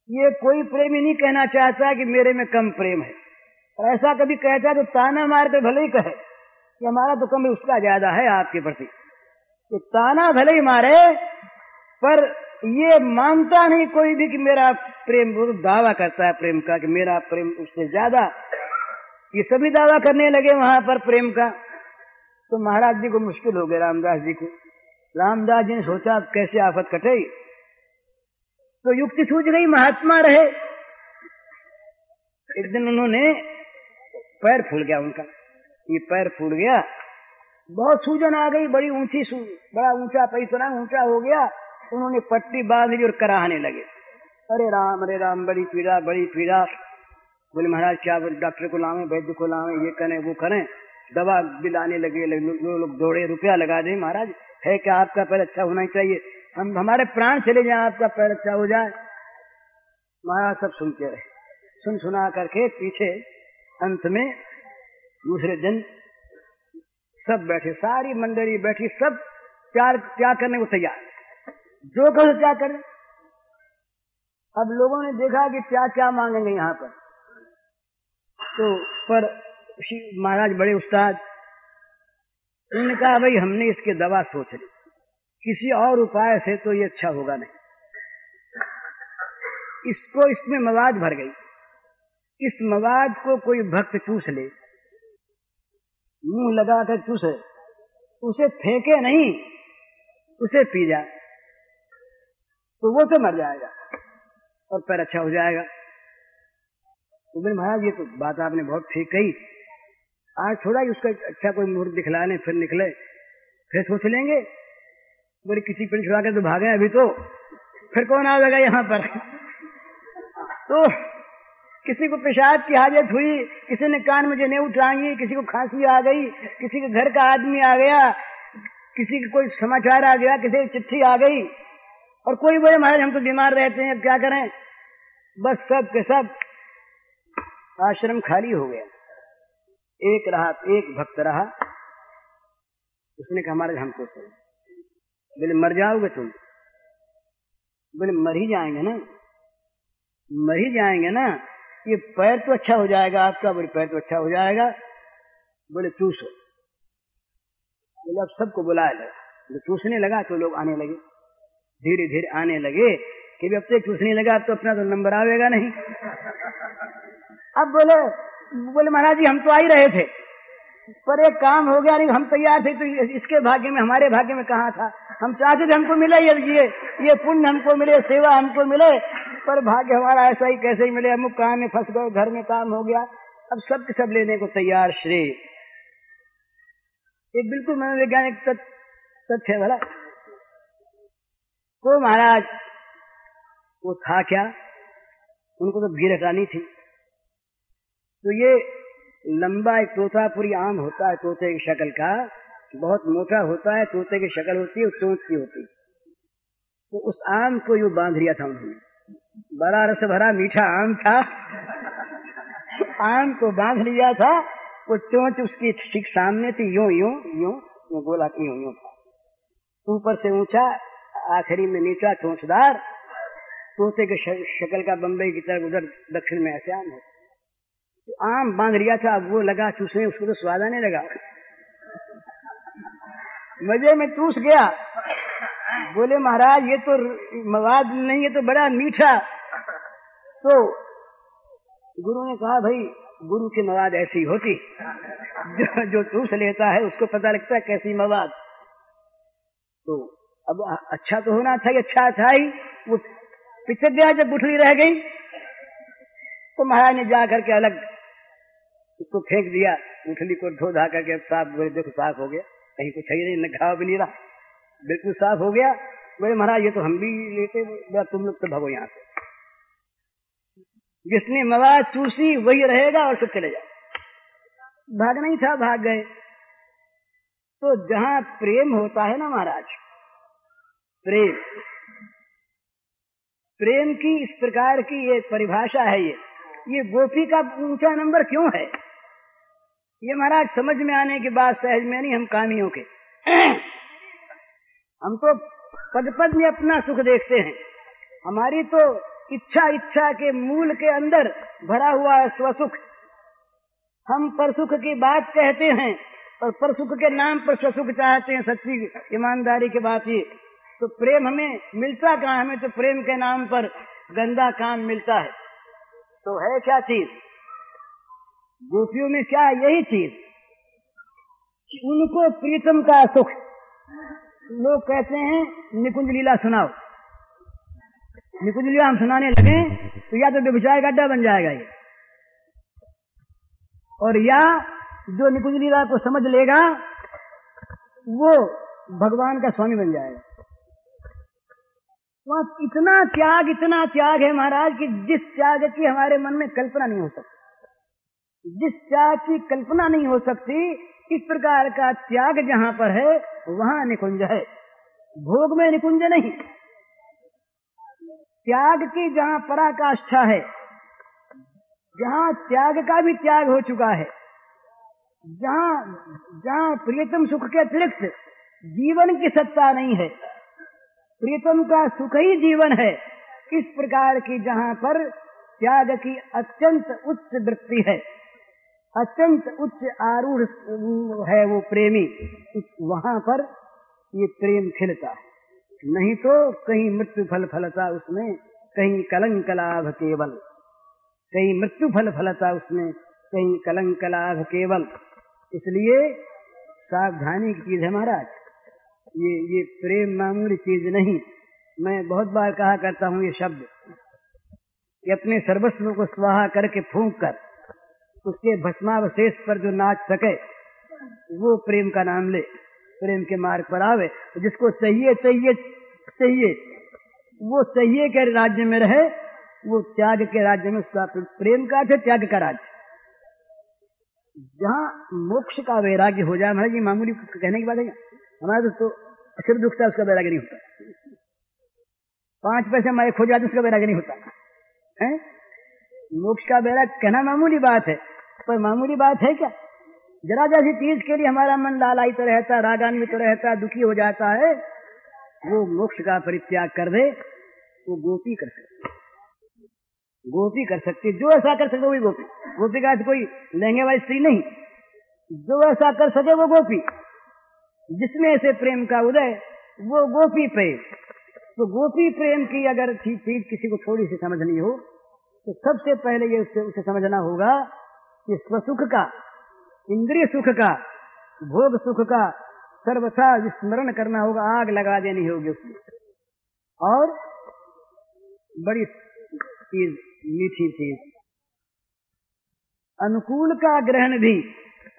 ये कोई प्रेमी नहीं कहना चाहता कि मेरे में कम प्रेम है, और ऐसा कभी कहता तो ताना मार के भले ही कहे कि हमारा तो कम है, उसका ज्यादा है आपके प्रति। तो ताना भले ही मारे, पर ये मानता नहीं कोई भी कि मेरा प्रेम, वो दावा करता है प्रेम का कि मेरा प्रेम उससे ज्यादा। ये सभी दावा करने लगे वहां पर प्रेम का। तो महाराज जी को मुश्किल हो गया, रामदास जी को। रामदास जी ने सोचा कैसे आफत कटे, तो युक्ति सूझ गई, महात्मा रहे। एक दिन उन्होंने पैर फूल गया उनका, ये पैर फूल गया, बहुत सूजन आ गई, बड़ी ऊंची बड़ा ऊंचा पैसा ऊंचा हो गया। उन्होंने पट्टी बांध ली और कराहने लगे, अरे राम बड़ी पीड़ा बड़ी पीड़ा। बोले महाराज क्या डॉक्टर को लावे, वैद्य को लावे, ये करें वो करें, दवा बिल आने लगे, लोग दौड़े, रुपया लगा दे। महाराज है क्या, आपका पैर अच्छा होना ही चाहिए, हम हमारे प्राण चले जाए, आपका पैर अच्छा हो जाए। महाराज सब सुनते रहे, सुना करके पीछे अंत में दूसरे दिन सब बैठे, सारी मंडली बैठी, सब त्याग करने को तैयार, जो कहो त्याग करें। अब लोगों ने देखा कि क्या मांगेंगे यहाँ पर, तो पर महाराज बड़े उस्ताद, उन्होंने कहा भाई हमने इसके दवा सोच ली, किसी और उपाय से तो ये अच्छा होगा नहीं, इसको इसमें मवाद भर गई, इस मवाद को कोई भक्त चूस ले, मुंह लगा कर चूसे, उसे फेंके नहीं, उसे पी जाए तो वो तो मर जाएगा और पैर अच्छा हो जाएगा। तो बोले महाराज ये तो बात आपने बहुत ठीक कही, आज थोड़ा ही उसका अच्छा कोई मुहूर्त दिखला लें, फिर निकले, फिर सोच लेंगे। बोले किसी पिंड छुड़ा के तो भागे अभी, तो फिर कौन आएगा यहाँ पर। तो किसी को पेशाब की हाजत हुई, किसी ने कान में जनेऊ टांगी, किसी को खांसी आ गई, किसी के घर का आदमी आ गया, किसी का कोई समाचार आ गया, किसी की चिट्ठी आ गई, और कोई बोले महाराज हम तो बीमार रहते हैं, अब क्या करें। बस सब के सब आश्रम खाली हो गया, एक भक्त रहा, उसने कहा महाराज हम तो सही। बोले मर जाओगे तुम? बोले मर ही जाएंगे ना, मर ही जाएंगे ना, ये पैर तो अच्छा हो जाएगा आपका। बोले पैर तो अच्छा हो जाएगा। बोले चूसो। बोले अब सबको बुलाया लगा, तो चूसने लगा तो लोग आने लगे, धीरे धीरे आने लगे कि अब तक चूसने लगा, अब तो अपना तो नंबर आवेगा नहीं। अब बोले महाराज जी हम तो आ ही रहे थे, पर एक काम हो गया, नहीं हम तैयार थे, तो इसके भाग्य में, हमारे भाग्य में कहाँ था, हम चाहते थे हमको मिले ये पुण्य हमको मिले, सेवा हमको मिले, पर भाग्य हमारा ऐसा ही कैसे ही मिले, अमुक काम में फंस गए, घर में काम हो गया, अब सब के सब लेने को तैयार। श्री एक बिल्कुल मनोवैज्ञानिक तथ्य है भला। तो महाराज वो था क्या, उनको तो भीड़ हटानी थी, तो ये लंबा एक तोतापुरी आम होता है, तोते की शक्ल का, बहुत मोटा होता है, तोते की शक्ल होती है, चोंच सी होती, तो उस आम को यूं बांध लिया था उन्होंने, बड़ा रस भरा मीठा आम था, आम को बांध लिया था, वो चोंच उसकी ठीक सामने थी, यूं यूं यूं यूं गोला की यूं यूं था, ऊपर से ऊंचा, आखिरी में नीचा, चोंचदार, तोते के शक्ल का, बम्बई की तरफ उधर दक्षिण में ऐसे आम है। तो आम बांध लिया था, अब वो लगा चूसने, उसको तो स्वाद आने लगा, मजे में चूस गया। बोले महाराज ये तो मवाद नहीं, ये तो बड़ा मीठा। तो गुरु ने कहा भाई गुरु की मवाद ऐसी होती, जो चूस लेता है उसको पता लगता है कैसी मवाद। तो अब अच्छा तो होना था, अच्छा था ही, वो पिछक गया जब गुठली रह गई, तो महाराज ने जा करके अलग उसको फेंक दिया, गुठली को धो धा करके, अब साफ, बोले देखो साफ हो गया, कहीं कुछ है नहीं, न घाव भी नहीं रहा, बिल्कुल साफ हो गया। बोले महाराज ये तो हम भी लेते, तुम लोग तो भगो यहाँ से, जिसने मवाद चूसी वही रहेगा और सब चले जाए। भागना ही था, भाग गए। तो जहां प्रेम होता है ना महाराज, प्रेम की इस प्रकार की ये परिभाषा है, ये गोपी का ऊंचा नंबर क्यों है, ये महाराज समझ में आने के बाद, सहज में नहीं, हम कामियों के हम तो पद पद में अपना सुख देखते हैं, हमारी तो इच्छा के मूल के अंदर भरा हुआ है स्वसुख। हम परसुख की बात कहते हैं और परसुख के नाम पर स्वसुख चाहते हैं, सच्ची ईमानदारी की बात ये। तो प्रेम हमें मिलता कहाँ, हमें तो प्रेम के नाम पर गंदा काम मिलता है। तो है क्या चीज गोपियों में, क्या यही चीज, उनको प्रीतम का सुख। लोग कहते हैं निकुंज लीला सुनाओ, निकुंज लीला हम सुनाने लगे तो या तो व्यभिचार का अड्डा बन जाएगा ये, और या जो निकुंज लीला को समझ लेगा वो भगवान का स्वामी बन जाएगा। वहां इतना त्याग है महाराज कि जिस त्याग की हमारे मन में कल्पना नहीं हो सकती। जिस त्याग की कल्पना नहीं हो सकती, इस प्रकार का त्याग जहाँ पर है वहाँ निकुंज है, भोग में निकुंज नहीं। त्याग की जहाँ पराकाष्ठा है, जहाँ त्याग का भी त्याग हो चुका है, जहाँ प्रियतम सुख के अतिरिक्त जीवन की सत्ता नहीं है, प्रियतम का सुख ही जीवन है, इस प्रकार की जहाँ पर त्याग की अत्यंत उच्च वृत्ति है, अत्यंत उच्च आरूढ़ है वो प्रेमी, वहाँ पर ये प्रेम खिलता है। नहीं तो कहीं मृत्यु फल फलता उसमें, कहीं कलंक लाभ केवल, कहीं मृत्यु फल फलता उसमें, कहीं कलंक लाभ केवल। इसलिए सावधानी की चीज है महाराज, ये प्रेम मामूली चीज नहीं। मैं बहुत बार कहा करता हूँ ये शब्द कि अपने सर्वस्व को स्वाहा करके फूंक कर उसके भस्मावशेष पर जो नाच सके वो प्रेम का नाम ले, प्रेम के मार्ग पर आवे। तो जिसको चाहिए चाहिए चाहिए, वो चाहिए के राज्य में रहे, वो त्याग के राज्य में, उसका प्रेम का अर्थ त्याग का राज्य। जहाँ मोक्ष का वैराग्य हो जाए, महाराज ये मामूली कहने की बात है, हमारा तो सिर दुखता है उसका वैराग्य नहीं होता, 5 पैसे हमारे खो जाते उसका वैराग्य नहीं होता है। मोक्ष का वैराग्य कहना मामूली बात है, पर मामूली बात है क्या? जरा जैसी चीज के लिए हमारा मन लालायित तो रहता, रागान्वित तो रहता, दुखी हो जाता है, वो मोक्ष का परित्याग कर दे, वो गोपी कर सकती, गोपी कर सकती, जो ऐसा कर सके वही गोपी। गोपी का कोई लहंगे वाली स्त्री नहीं, जो ऐसा कर सके वो गोपी, जिसमें ऐसे प्रेम का उदय वो गोपी प्रेम। तो गोपी प्रेम की अगर चीज किसी को थोड़ी सी समझनी हो तो सबसे पहले ये उसे समझना होगा कि स्वसुख का, इंद्रिय सुख का, भोग सुख का सर्वथा विस्मरण करना होगा, आग लगा देनी होगी उसमें। और बड़ी चीज, मीठी चीज, अनुकूल का ग्रहण भी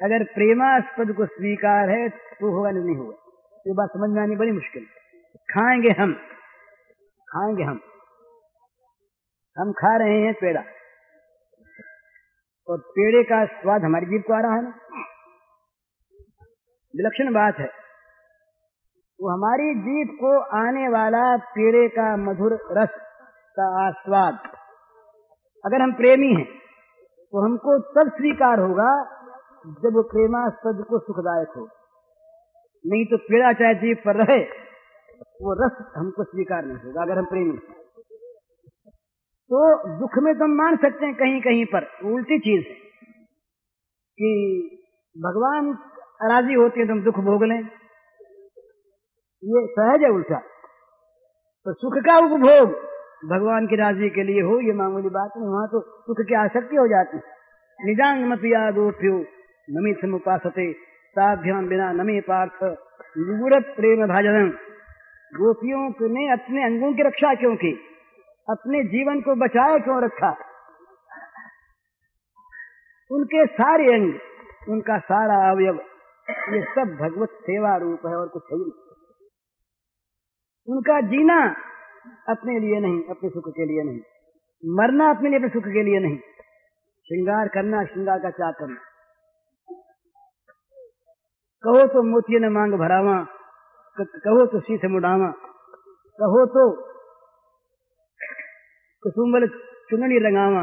अगर प्रेमास्पद को स्वीकार है तो होगा नहीं होगा, ये बात समझ में आनी बड़ी मुश्किल। खाएंगे हम खा रहे हैं पेड़ा, और पेड़े का स्वाद हमारी जीभ को आ रहा है ना, विलक्षण बात है। वो हमारी जीभ को आने वाला पेड़े का मधुर रस का आस्वाद, अगर हम प्रेमी हैं तो हमको तब स्वीकार होगा जब वो प्रेमास्पद को सुखदायक हो, नहीं तो पेड़ा चाहे जीभ पर रहे वो रस हमको स्वीकार नहीं होगा। अगर हम प्रेमी तो दुख में तो हम मान सकते हैं कहीं कहीं पर, उल्टी चीज है कि भगवान राजी होते हैं तो हम दुख भोग लें, ये सहज है उल्टा। तो सुख का उपभोग भगवान की राजी के लिए हो, ये मामूली बात नहीं, वहां तो सुख की आसक्ति हो जाती है। निजांग मतिया गोप्यो नमी समुपासते ताभ्याम बिना नमी पार्थ निगूढ़ प्रेम भाजन। गोपियों ने अपने अंगों की रक्षा क्यों की, अपने जीवन को बचाए क्यों रखा? उनके सारे अंग, उनका सारा अवयव, ये सब भगवत सेवा रूप है और कुछ है नहीं। उनका जीना अपने लिए नहीं, अपने सुख के लिए नहीं, मरना अपने लिए, अपने सुख के लिए नहीं, श्रृंगार करना, श्रृंगार का त्याग करना। कहो तो मोतिये न मांग भरावा, कहो तो शीश मुड़ावा, कहो तो कुसुम्बल चुनरी रंगावा,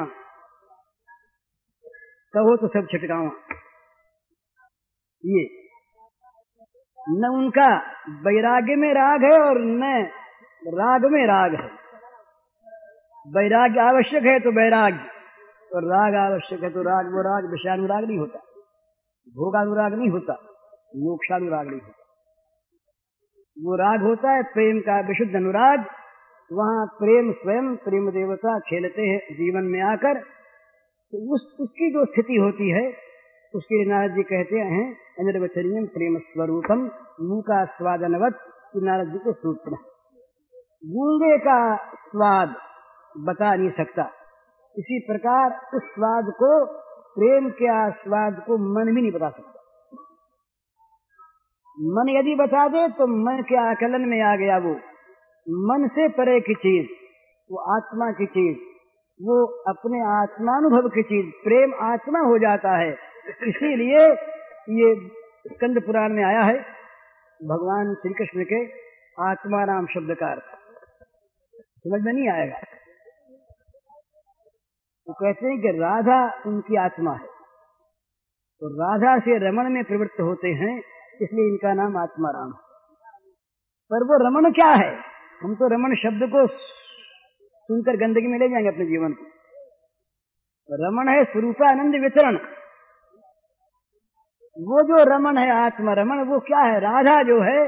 कहो तो सब छिटकावा। ये न उनका वैराग्य में राग है और न राग में राग है। वैराग्य आवश्यक है तो वैराग्य, और राग आवश्यक है तो राग। वो राग विषयानुराग नहीं होता, भोगानुराग नहीं होता, मोक्षानुराग नहीं होता। वो राग होता है प्रेम का विशुद्ध अनुराग। वहां प्रेम स्वयं, प्रेम देवता खेलते हैं जीवन में आकर, तो उसकी जो स्थिति होती है उसके लिए नारद जी कहते हैं अनिर्वचनीयम प्रेम स्वरूपम मूका स्वादनवत, नारद जी के सूत्र। गूंगे का स्वाद बता नहीं सकता, इसी प्रकार उस स्वाद को, प्रेम के आस्वाद को मन भी नहीं बता सकता। मन यदि बता दे तो मन के आकलन में आ गया वो मन से परे की चीज, वो आत्मा की चीज, वो अपने आत्मानुभव की चीज, प्रेम आत्मा हो जाता है। इसीलिए ये स्कंद पुराण में आया है भगवान श्री कृष्ण के आत्माराम शब्द का अर्थ समझ में नहीं आएगा। वो कहते हैं कि राधा उनकी आत्मा है, तो राधा से रमण में प्रवृत्त होते हैं, इसलिए इनका नाम आत्माराम। पर वो रमण क्या है? हम तो रमण शब्द को सुनकर गंदगी में ले जाएंगे अपने जीवन को। रमण है स्वरूपानंद वितरण। वो जो रमण है आत्मा रमण, वो क्या है? राधा जो है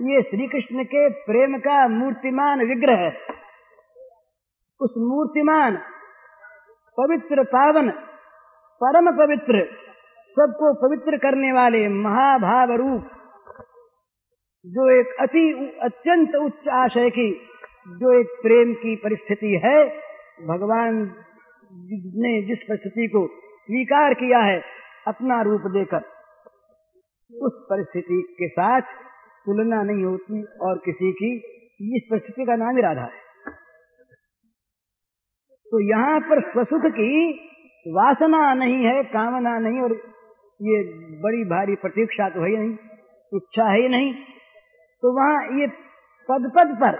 ये श्री कृष्ण के प्रेम का मूर्तिमान विग्रह है। उस मूर्तिमान पवित्र पावन परम पवित्र सबको पवित्र करने वाले महाभाव रूप, जो एक अत्यंत उच्च आशय की जो एक प्रेम की परिस्थिति है, भगवान ने जिस परिस्थिति को स्वीकार किया है अपना रूप देकर, उस परिस्थिति के साथ तुलना नहीं होती और किसी की। इस परिस्थिति का नाम ही राधा है। तो यहाँ पर स्वसुख की वासना नहीं है, कामना नहीं, और ये बड़ी भारी प्रतीक्षा तो है ही नहीं, इच्छा है ही नहीं। तो वहाँ ये पद पद पर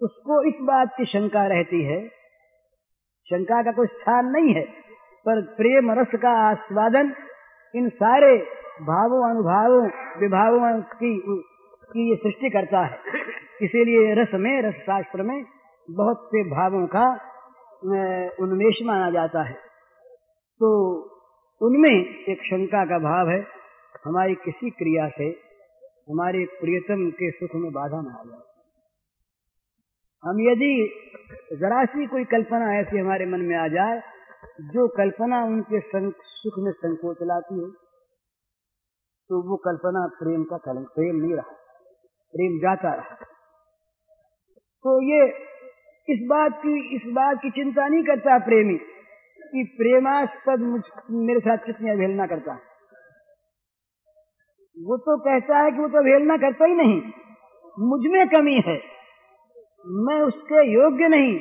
उसको इस बात की शंका रहती है, शंका का कोई स्थान नहीं है, पर प्रेम रस का आस्वादन इन सारे भावों अनुभावों विभावों की ये सृष्टि करता है। इसीलिए रस में, रस शास्त्र में बहुत से भावों का उन्मेष माना जाता है। तो उनमें एक शंका का भाव है, हमारी किसी क्रिया से हमारे प्रियतम के सुख में बाधा न आ जाए। हम यदि जरा सी कोई कल्पना ऐसी हमारे मन में आ जाए जो कल्पना उनके सुख में संकोच लाती हो, तो वो कल्पना प्रेम का कलंक, प्रेम नहीं रहा, प्रेम जाता रहा। तो ये इस बात की चिंता नहीं करता प्रेमी कि प्रेमास्पद मेरे साथ कितनी अवहेलना करता है। वो तो कहता है कि वो तो अवहेलना करता ही नहीं, मुझ में कमी है, मैं उसके योग्य नहीं,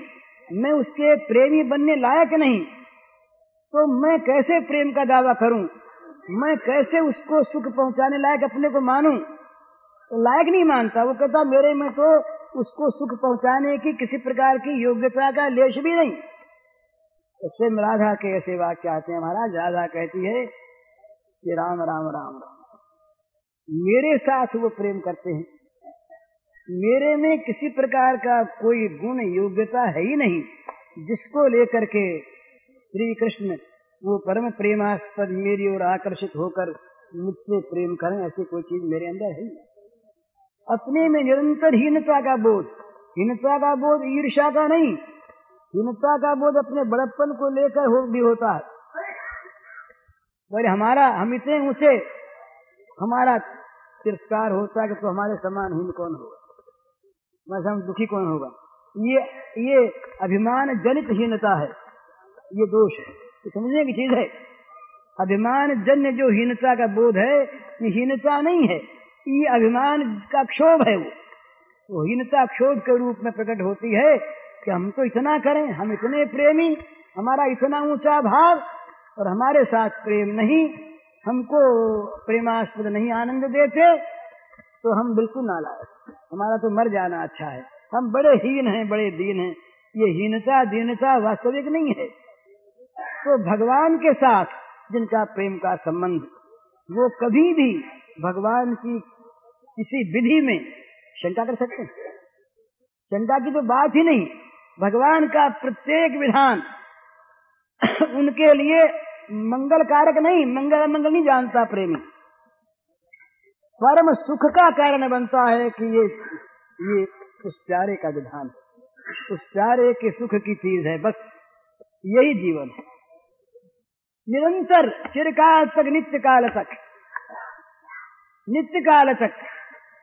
मैं उसके प्रेमी बनने लायक नहीं, तो मैं कैसे प्रेम का दावा करूं, मैं कैसे उसको सुख पहुंचाने लायक अपने को मानूं? तो लायक नहीं मानता। वो कहता मेरे में तो उसको सुख पहुंचाने की किसी प्रकार की योग्यता का लेश भी नहीं। तो स्वयं राधा के ऐसे वाक्य आते हैं महाराज। राधा कहती है कि राम राम राम राम, मेरे साथ वो प्रेम करते हैं, मेरे में किसी प्रकार का कोई गुण योग्यता है ही नहीं जिसको लेकर के श्री कृष्ण वो परम प्रेमास्पद मेरी ओर आकर्षित होकर मुझसे प्रेम करें। ऐसी कोई चीज मेरे अंदर है नहीं। अपने में निरंतर हीनता का बोध, हीनता का बोध ईर्ष्या का नहीं, हीनता का बोध अपने बड़प्पन को लेकर भी होता है। बोले हम इतने ऊंचे, हमारा तिरस्कार होता है कि तो हमारे समान हीन कौन होगा, वैसे हम दुखी कौन होगा। ये अभिमान जनित हीनता है, ये दोष है, ये समझने की चीज है। अभिमान जन्य जो हीनता का बोध है, ये हीनता नहीं है, ये अभिमान का क्षोभ है। वो हीनता क्षोभ के रूप में प्रकट होती है कि हम तो इतना करें, हम इतने प्रेमी, हमारा इतना ऊंचा भाव, और हमारे साथ प्रेम नहीं, हमको प्रेमास्पद नहीं आनंद देते, तो हम बिल्कुल नालायक, हमारा तो मर जाना अच्छा है, हम बड़े हीन हैं, बड़े दीन हैं। ये हीनता दीनता वास्तविक नहीं है। तो भगवान के साथ जिनका प्रेम का संबंध, वो कभी भी भगवान की किसी विधि में शंका कर सकते हैं? शंका की तो बात ही नहीं। भगवान का प्रत्येक विधान उनके लिए मंगल कारक नहीं, मंगल अमंगल नहीं जानता प्रेमी, परम सुख का कारण बनता है कि ये उस प्यारे का विधान, उस प्यारे के सुख की चीज है, बस यही जीवन है। निरंतर चिरकाल तक, नित्य काल तक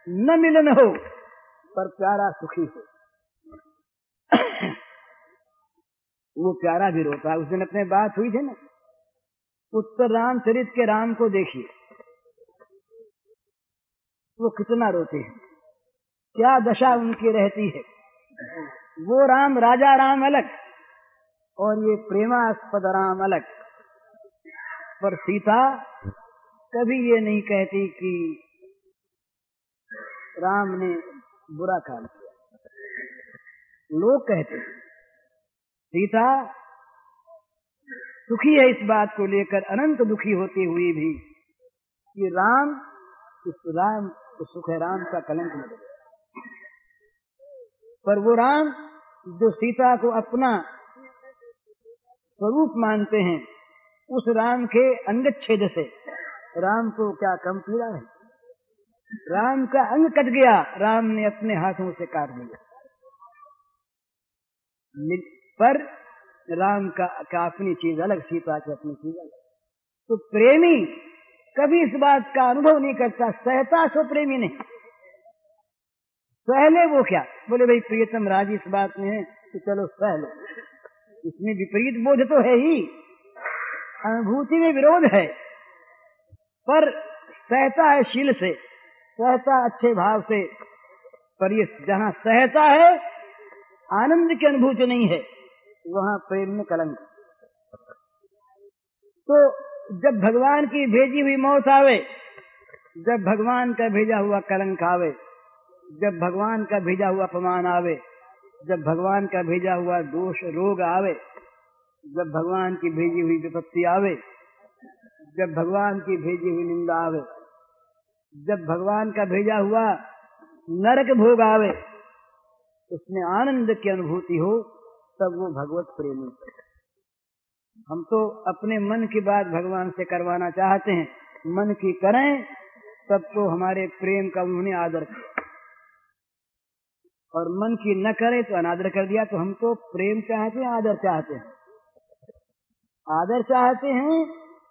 न मिलन हो पर प्यारा सुखी हो। वो प्यारा भी रोता है। उस दिन अपने बात हुई थी ना, उत्तर रामचरित के राम को देखिए, वो कितना रोते हैं, क्या दशा उनकी रहती है। वो राम, राजा राम अलग, और ये प्रेमास्पद राम अलग। पर सीता कभी ये नहीं कहती कि राम ने बुरा काम किया। लोग कहते सीता सुखी है इस बात को लेकर, अनंत दुखी होती हुई भी, कि राम तो सुख है, राम का कलंक न लगे। पर वो राम जो सीता को अपना स्वरूप मानते हैं, उस राम के अंगच्छेद से राम को क्या कम पीड़ा है? राम का अंग कट गया, राम ने अपने हाथों से काट दिया। पर राम का अपनी चीज अलग, सीता की अपनी चीज अलग। तो प्रेमी कभी इस बात का अनुभव नहीं करता, सहता सो प्रेमी नहीं। सहले वो क्या, बोले भाई प्रियतम राजी इस बात में है तो चलो सह लो, इसमें विपरीत बोध तो है ही, अनुभूति में विरोध है, पर सहता है शील से, सहता अच्छे भाव से। पर ये जहां सहता है, आनंद की अनुभूति नहीं है, वहां प्रेम में कलंक। तो जब भगवान की भेजी हुई मौत आवे, जब भगवान का भेजा हुआ कलंक आवे, जब भगवान का भेजा हुआ अपमान आवे, जब भगवान का भेजा हुआ दोष रोग आवे, जब भगवान की भेजी हुई विपत्ति आवे, जब भगवान की भेजी हुई निंदा आवे, जब भगवान का भेजा हुआ नरक भोग आवे, उसमें आनंद की अनुभूति हो, तब वो भगवत प्रेमी। हम तो अपने मन की बात भगवान से करवाना चाहते हैं, मन की करें तब तो हमारे प्रेम का उन्होंने आदर किया, और मन की न करें तो अनादर कर दिया। तो हम तो प्रेम चाहते हैं, आदर चाहते हैं, आदर चाहते हैं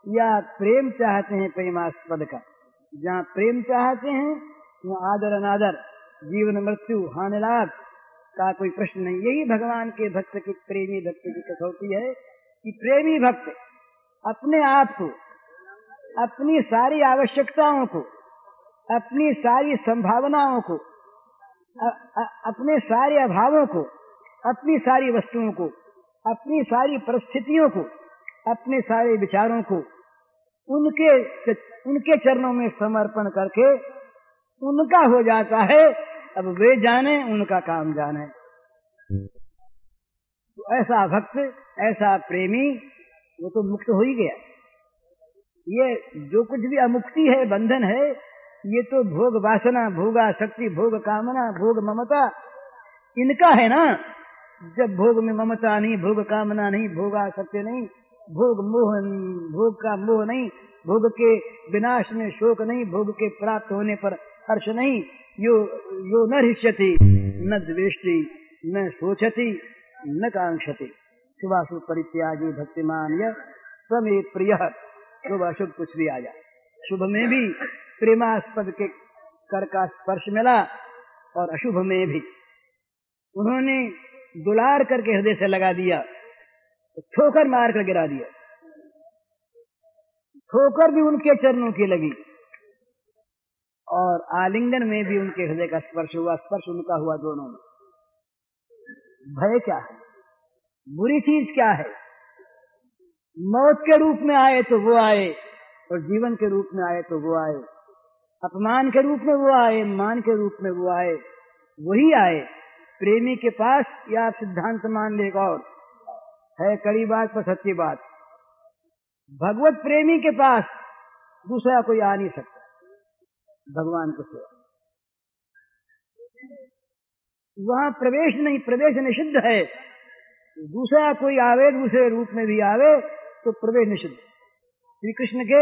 या प्रेम चाहते हैं प्रेमास्पद का। जहाँ प्रेम चाहते हैं वहाँ आदर अनादर, जीवन मृत्यु हानि लाभ का कोई प्रश्न नहीं। यही भगवान के भक्त की, प्रेमी भक्त की कसौटी है कि प्रेमी भक्त अपने आप को, अपनी सारी आवश्यकताओं को, अपनी सारी संभावनाओं को, अपने सारे अभावों को, अपनी सारी वस्तुओं को, अपनी सारी परिस्थितियों को, अपने सारे विचारों को उनके चरणों में समर्पण करके उनका हो जाता है। अब वे जाने, उनका काम जाने। तो ऐसा भक्त, ऐसा प्रेमी, वो तो मुक्त हो ही गया। ये जो कुछ भी अमुक्ति है, बंधन है, ये तो भोग वासना, भोगासक्ति, भोग कामना, भोग ममता, इनका है ना। जब भोग में ममता नहीं, भोग कामना नहीं, भोगासक्ति नहीं, भोग मोह, भोग का मोह नहीं, भोग के विनाश में शोक नहीं, भोग के प्राप्त होने पर हर्ष नहीं, यो न हृष्यति न द्वेष्टि न शोचति न कांक्षति, शुभाशुभ परित्यागी भक्तिमान यः स्वमे प्रियः। शुभ अशुभ कुछ भी आ जाए, शुभ में भी प्रेमास्पद के कर का स्पर्श मिला, और अशुभ में भी उन्होंने दुलार करके हृदय से लगा दिया, ठोकर मार कर गिरा दिया। ठोकर भी उनके चरणों की लगी, और आलिंगन में भी उनके हृदय का स्पर्श हुआ, स्पर्श उनका हुआ दोनों में। भय क्या है, बुरी चीज क्या है? मौत के रूप में आए तो वो आए, और जीवन के रूप में आए तो वो आए, अपमान के रूप में वो आए, मान के रूप में वो आए, वही आए। प्रेमी के पास, या आप सिद्धांत मान ले, और है कड़ी बात पर सच्ची बात, भगवत प्रेमी के पास दूसरा कोई आ नहीं सकता भगवान को सिवा। वहां प्रवेश नहीं, प्रवेश निषिद्ध है। दूसरा कोई आवे, दूसरे रूप में भी आवे तो प्रवेश निषिद्ध। श्री कृष्ण के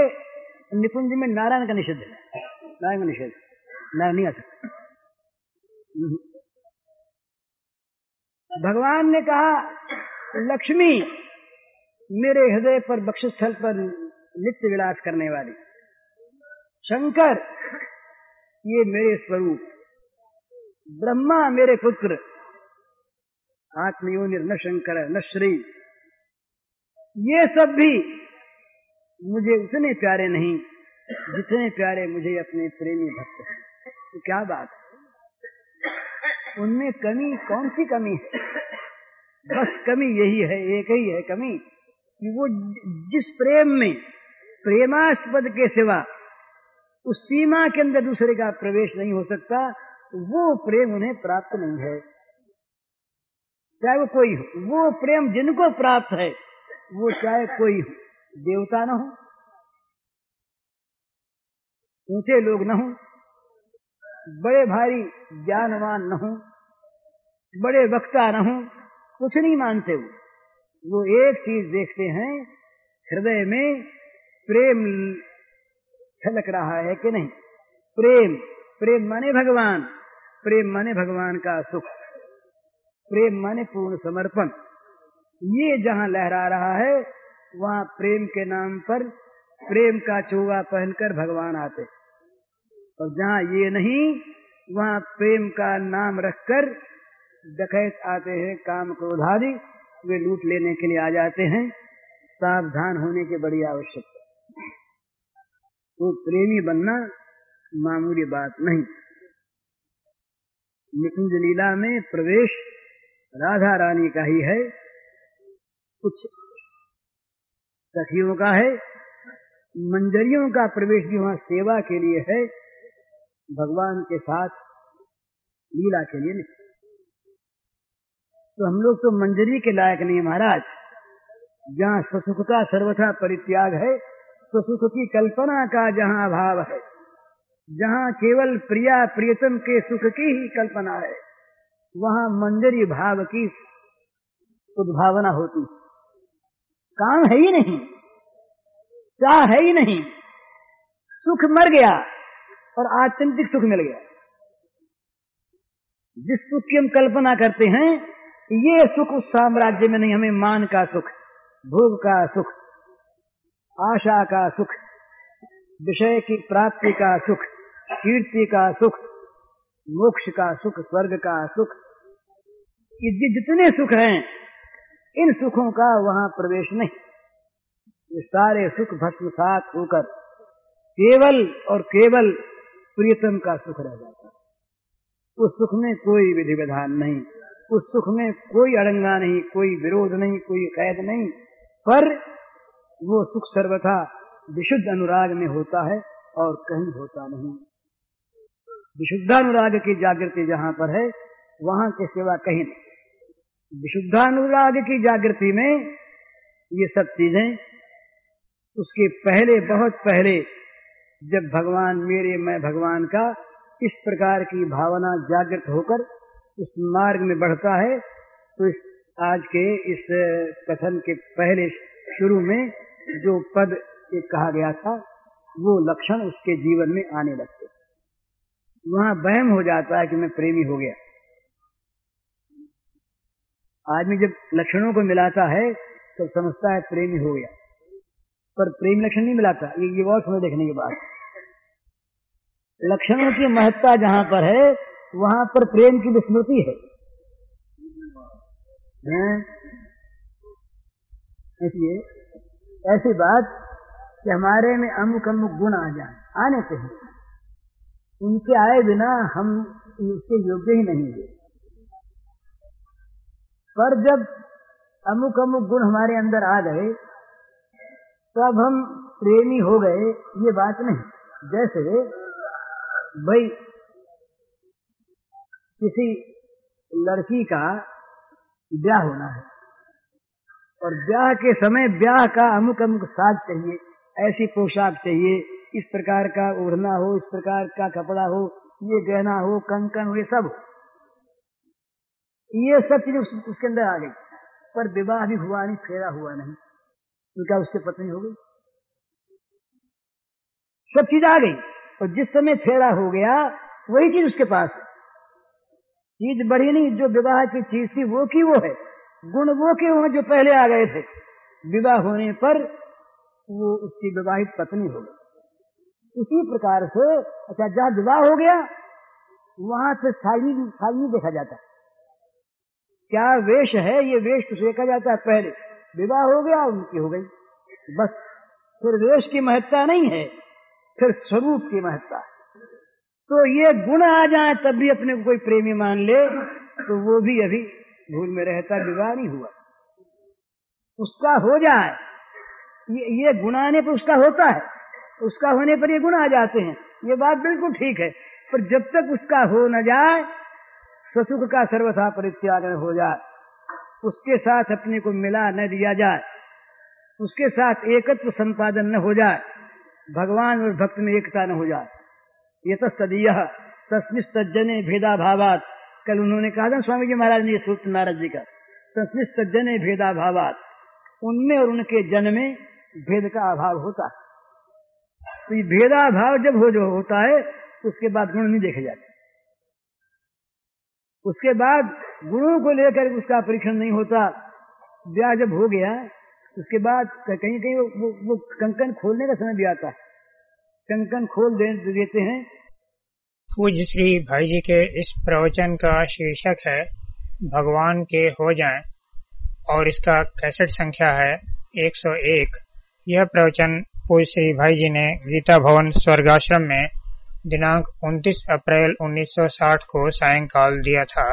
निकुंज में नारायण का निषिद्ध है, नारायण का निषेध, नारायण नहीं आ सकता। भगवान ने कहा, लक्ष्मी मेरे हृदय पर, बक्षस्थल पर नित्य विलास करने वाली, शंकर ये मेरे स्वरूप, ब्रह्मा मेरे पुत्र, आत्मयोनिर न शंकर न श्री, ये सब भी मुझे उतने प्यारे नहीं जितने प्यारे मुझे अपने प्रेमी भक्त हैं। तो क्या बात है, उनमें कमी, कौन सी कमी है? बस कमी यही है, एक ही है कमी कि वो जिस प्रेम में प्रेमास्पद के सिवा उस सीमा के अंदर दूसरे का प्रवेश नहीं हो सकता, वो प्रेम उन्हें प्राप्त नहीं है, चाहे वो कोई हो। वो प्रेम जिनको प्राप्त है वो चाहे कोई हो, देवता न हो, ऊंचे लोग न हो, बड़े भारी ज्ञानवान न हो, बड़े वक्ता न हो, कुछ नहीं मानते वो एक चीज देखते हैं, हृदय में प्रेम छलक रहा है कि नहीं। प्रेम माने भगवान, प्रेम माने भगवान का सुख, प्रेम माने पूर्ण समर्पण। ये जहां लहरा रहा है वहां प्रेम के नाम पर प्रेम का चोगा पहनकर भगवान आते, और जहां ये नहीं वहां प्रेम का नाम रखकर डकैत आते हैं, काम क्रोध आदि वे लूट लेने के लिए आ जाते हैं। सावधान होने की बड़ी आवश्यकता। तो प्रेमी बनना मामूली बात नहीं। निकुंज लीला में प्रवेश राधा रानी का ही है, कुछ सखियों का है, मंजरियों का प्रवेश भी वहां सेवा के लिए है, भगवान के साथ लीला के लिए नहीं। तो हम लोग तो मंजरी के लायक नहीं महाराज। जहाँ स्वसुख का सर्वथा परित्याग है, स्वसुख की कल्पना का जहाँ अभाव है, जहाँ केवल प्रिया प्रियतम के सुख की ही कल्पना है, वहाँ मंजरी भाव की उद्भावना होती। काम है ही नहीं, चाह है ही नहीं, सुख मर गया और आत्यंतिक सुख मिल गया। जिस सुख की हम कल्पना करते हैं ये सुख उस साम्राज्य में नहीं। हमें मान का सुख, भोग का सुख, आशा का सुख, विषय की प्राप्ति का सुख, कीर्ति का सुख, मोक्ष का सुख, स्वर्ग का सुख, ये जितने सुख हैं इन सुखों का वहां प्रवेश नहीं। ये सारे सुख भस्मसात होकर केवल और केवल प्रियतम का सुख रह जाता है। उस सुख में कोई विधि विधान नहीं, उस सुख में कोई अड़ंगा नहीं, कोई विरोध नहीं, कोई कैद नहीं, पर वो सुख सर्वथा विशुद्ध अनुराग में होता है और कहीं होता नहीं। विशुद्धानुराग की जागृति जहां पर है वहां के सिवा कहीं नहीं। विशुद्धानुराग की जागृति में ये सब चीजें उसके पहले, बहुत पहले, जब भगवान मेरे मैं भगवान का इस प्रकार की भावना जागृत होकर इस मार्ग में बढ़ता है, तो इस आज के इस कथन के पहले शुरू में जो पद एक कहा गया था वो लक्षण उसके जीवन में आने लगते। वहां वहम हो जाता है कि मैं प्रेमी हो गया। आदमी जब लक्षणों को मिलाता है तो समझता है प्रेमी हो गया, पर प्रेम लक्षण नहीं मिलाता। ये बहुत समय देखने के बाद लक्षणों की महत्ता जहां पर है वहां पर प्रेम की विस्मृति है। इसलिए ऐसी बात कि हमारे में अमुक अमुक गुण आ जाए, आने चाहिए, उनके आए बिना हम इसके योग्य ही नहीं है। पर जब अमुक अमुक गुण हमारे अंदर आ गए तब हम प्रेमी हो गए, ये बात नहीं। जैसे भाई किसी लड़की का ब्याह होना है और ब्याह के समय ब्याह का अमुक अमुक साज चाहिए, ऐसी पोशाक चाहिए, इस प्रकार का ओढ़ना हो, इस प्रकार का कपड़ा हो, ये गहना हो, कंकन हो, ये सब चीजें उसके अंदर आ गई। पर विवाह भी हुआ नहीं, फेरा हुआ नहीं, तो क्या उससे पत्नी हो गई? सब चीज आ गई और जिस समय फेरा हो गया वही चीज उसके पास है। चीज बढ़ी नहीं, जो विवाह की चीज थी वो की वो है, गुण वो के वो जो पहले आ गए थे। विवाह होने पर वो उसकी विवाहित पत्नी हो गई। उसी प्रकार से अच्छा जहां विवाह हो गया वहां से साई देखा जाता है, क्या वेश है, ये वेश तो देखा जाता है पहले। विवाह हो गया उनकी हो गई, बस फिर वेश की महत्ता नहीं है, फिर स्वरूप की महत्ता है। तो ये गुण आ जाए तब भी अपने को कोई प्रेमी मान ले तो वो भी अभी भूल में रहता विवाह नहीं हुआ। उसका हो जाए, ये गुण आने पर उसका होता है, उसका होने पर ये गुण आ जाते हैं, ये बात बिल्कुल ठीक है। पर जब तक उसका हो न जाए, स्वसुख का सर्वथा परित्याग न हो जाए, उसके साथ अपने को मिला न दिया जाए, उसके साथ एकत्व संपादन न हो जाए, भगवान और भक्त में एकता न हो जाए, ये तो तदीयः तस्मिस्तज्जने भेदाभावात्, कल उन्होंने कहा था स्वामी जी महाराज ने ये सूत्र नारद जी का, तस्मिस्तज्जने भेदाभावात्, उनमें और उनके जन में भेद का अभाव होता है। तो ये भेदाभाव जब जो होता है तो उसके बाद गुण नहीं देखे जाते, उसके बाद गुणों को लेकर उसका परीक्षण नहीं होता। ब्याह जब हो गया उसके बाद कहीं कहीं वो कंकन खोलने का समय भी आता है, कंकन खोल देते हैं। पूज्य श्री भाई जी के इस प्रवचन का शीर्षक है भगवान के हो जाएं और इसका कैसेट संख्या है 101। यह प्रवचन पूज्य श्री भाई जी ने गीता भवन स्वर्गाश्रम में दिनांक 29 अप्रैल 1960 को सायंकाल दिया था।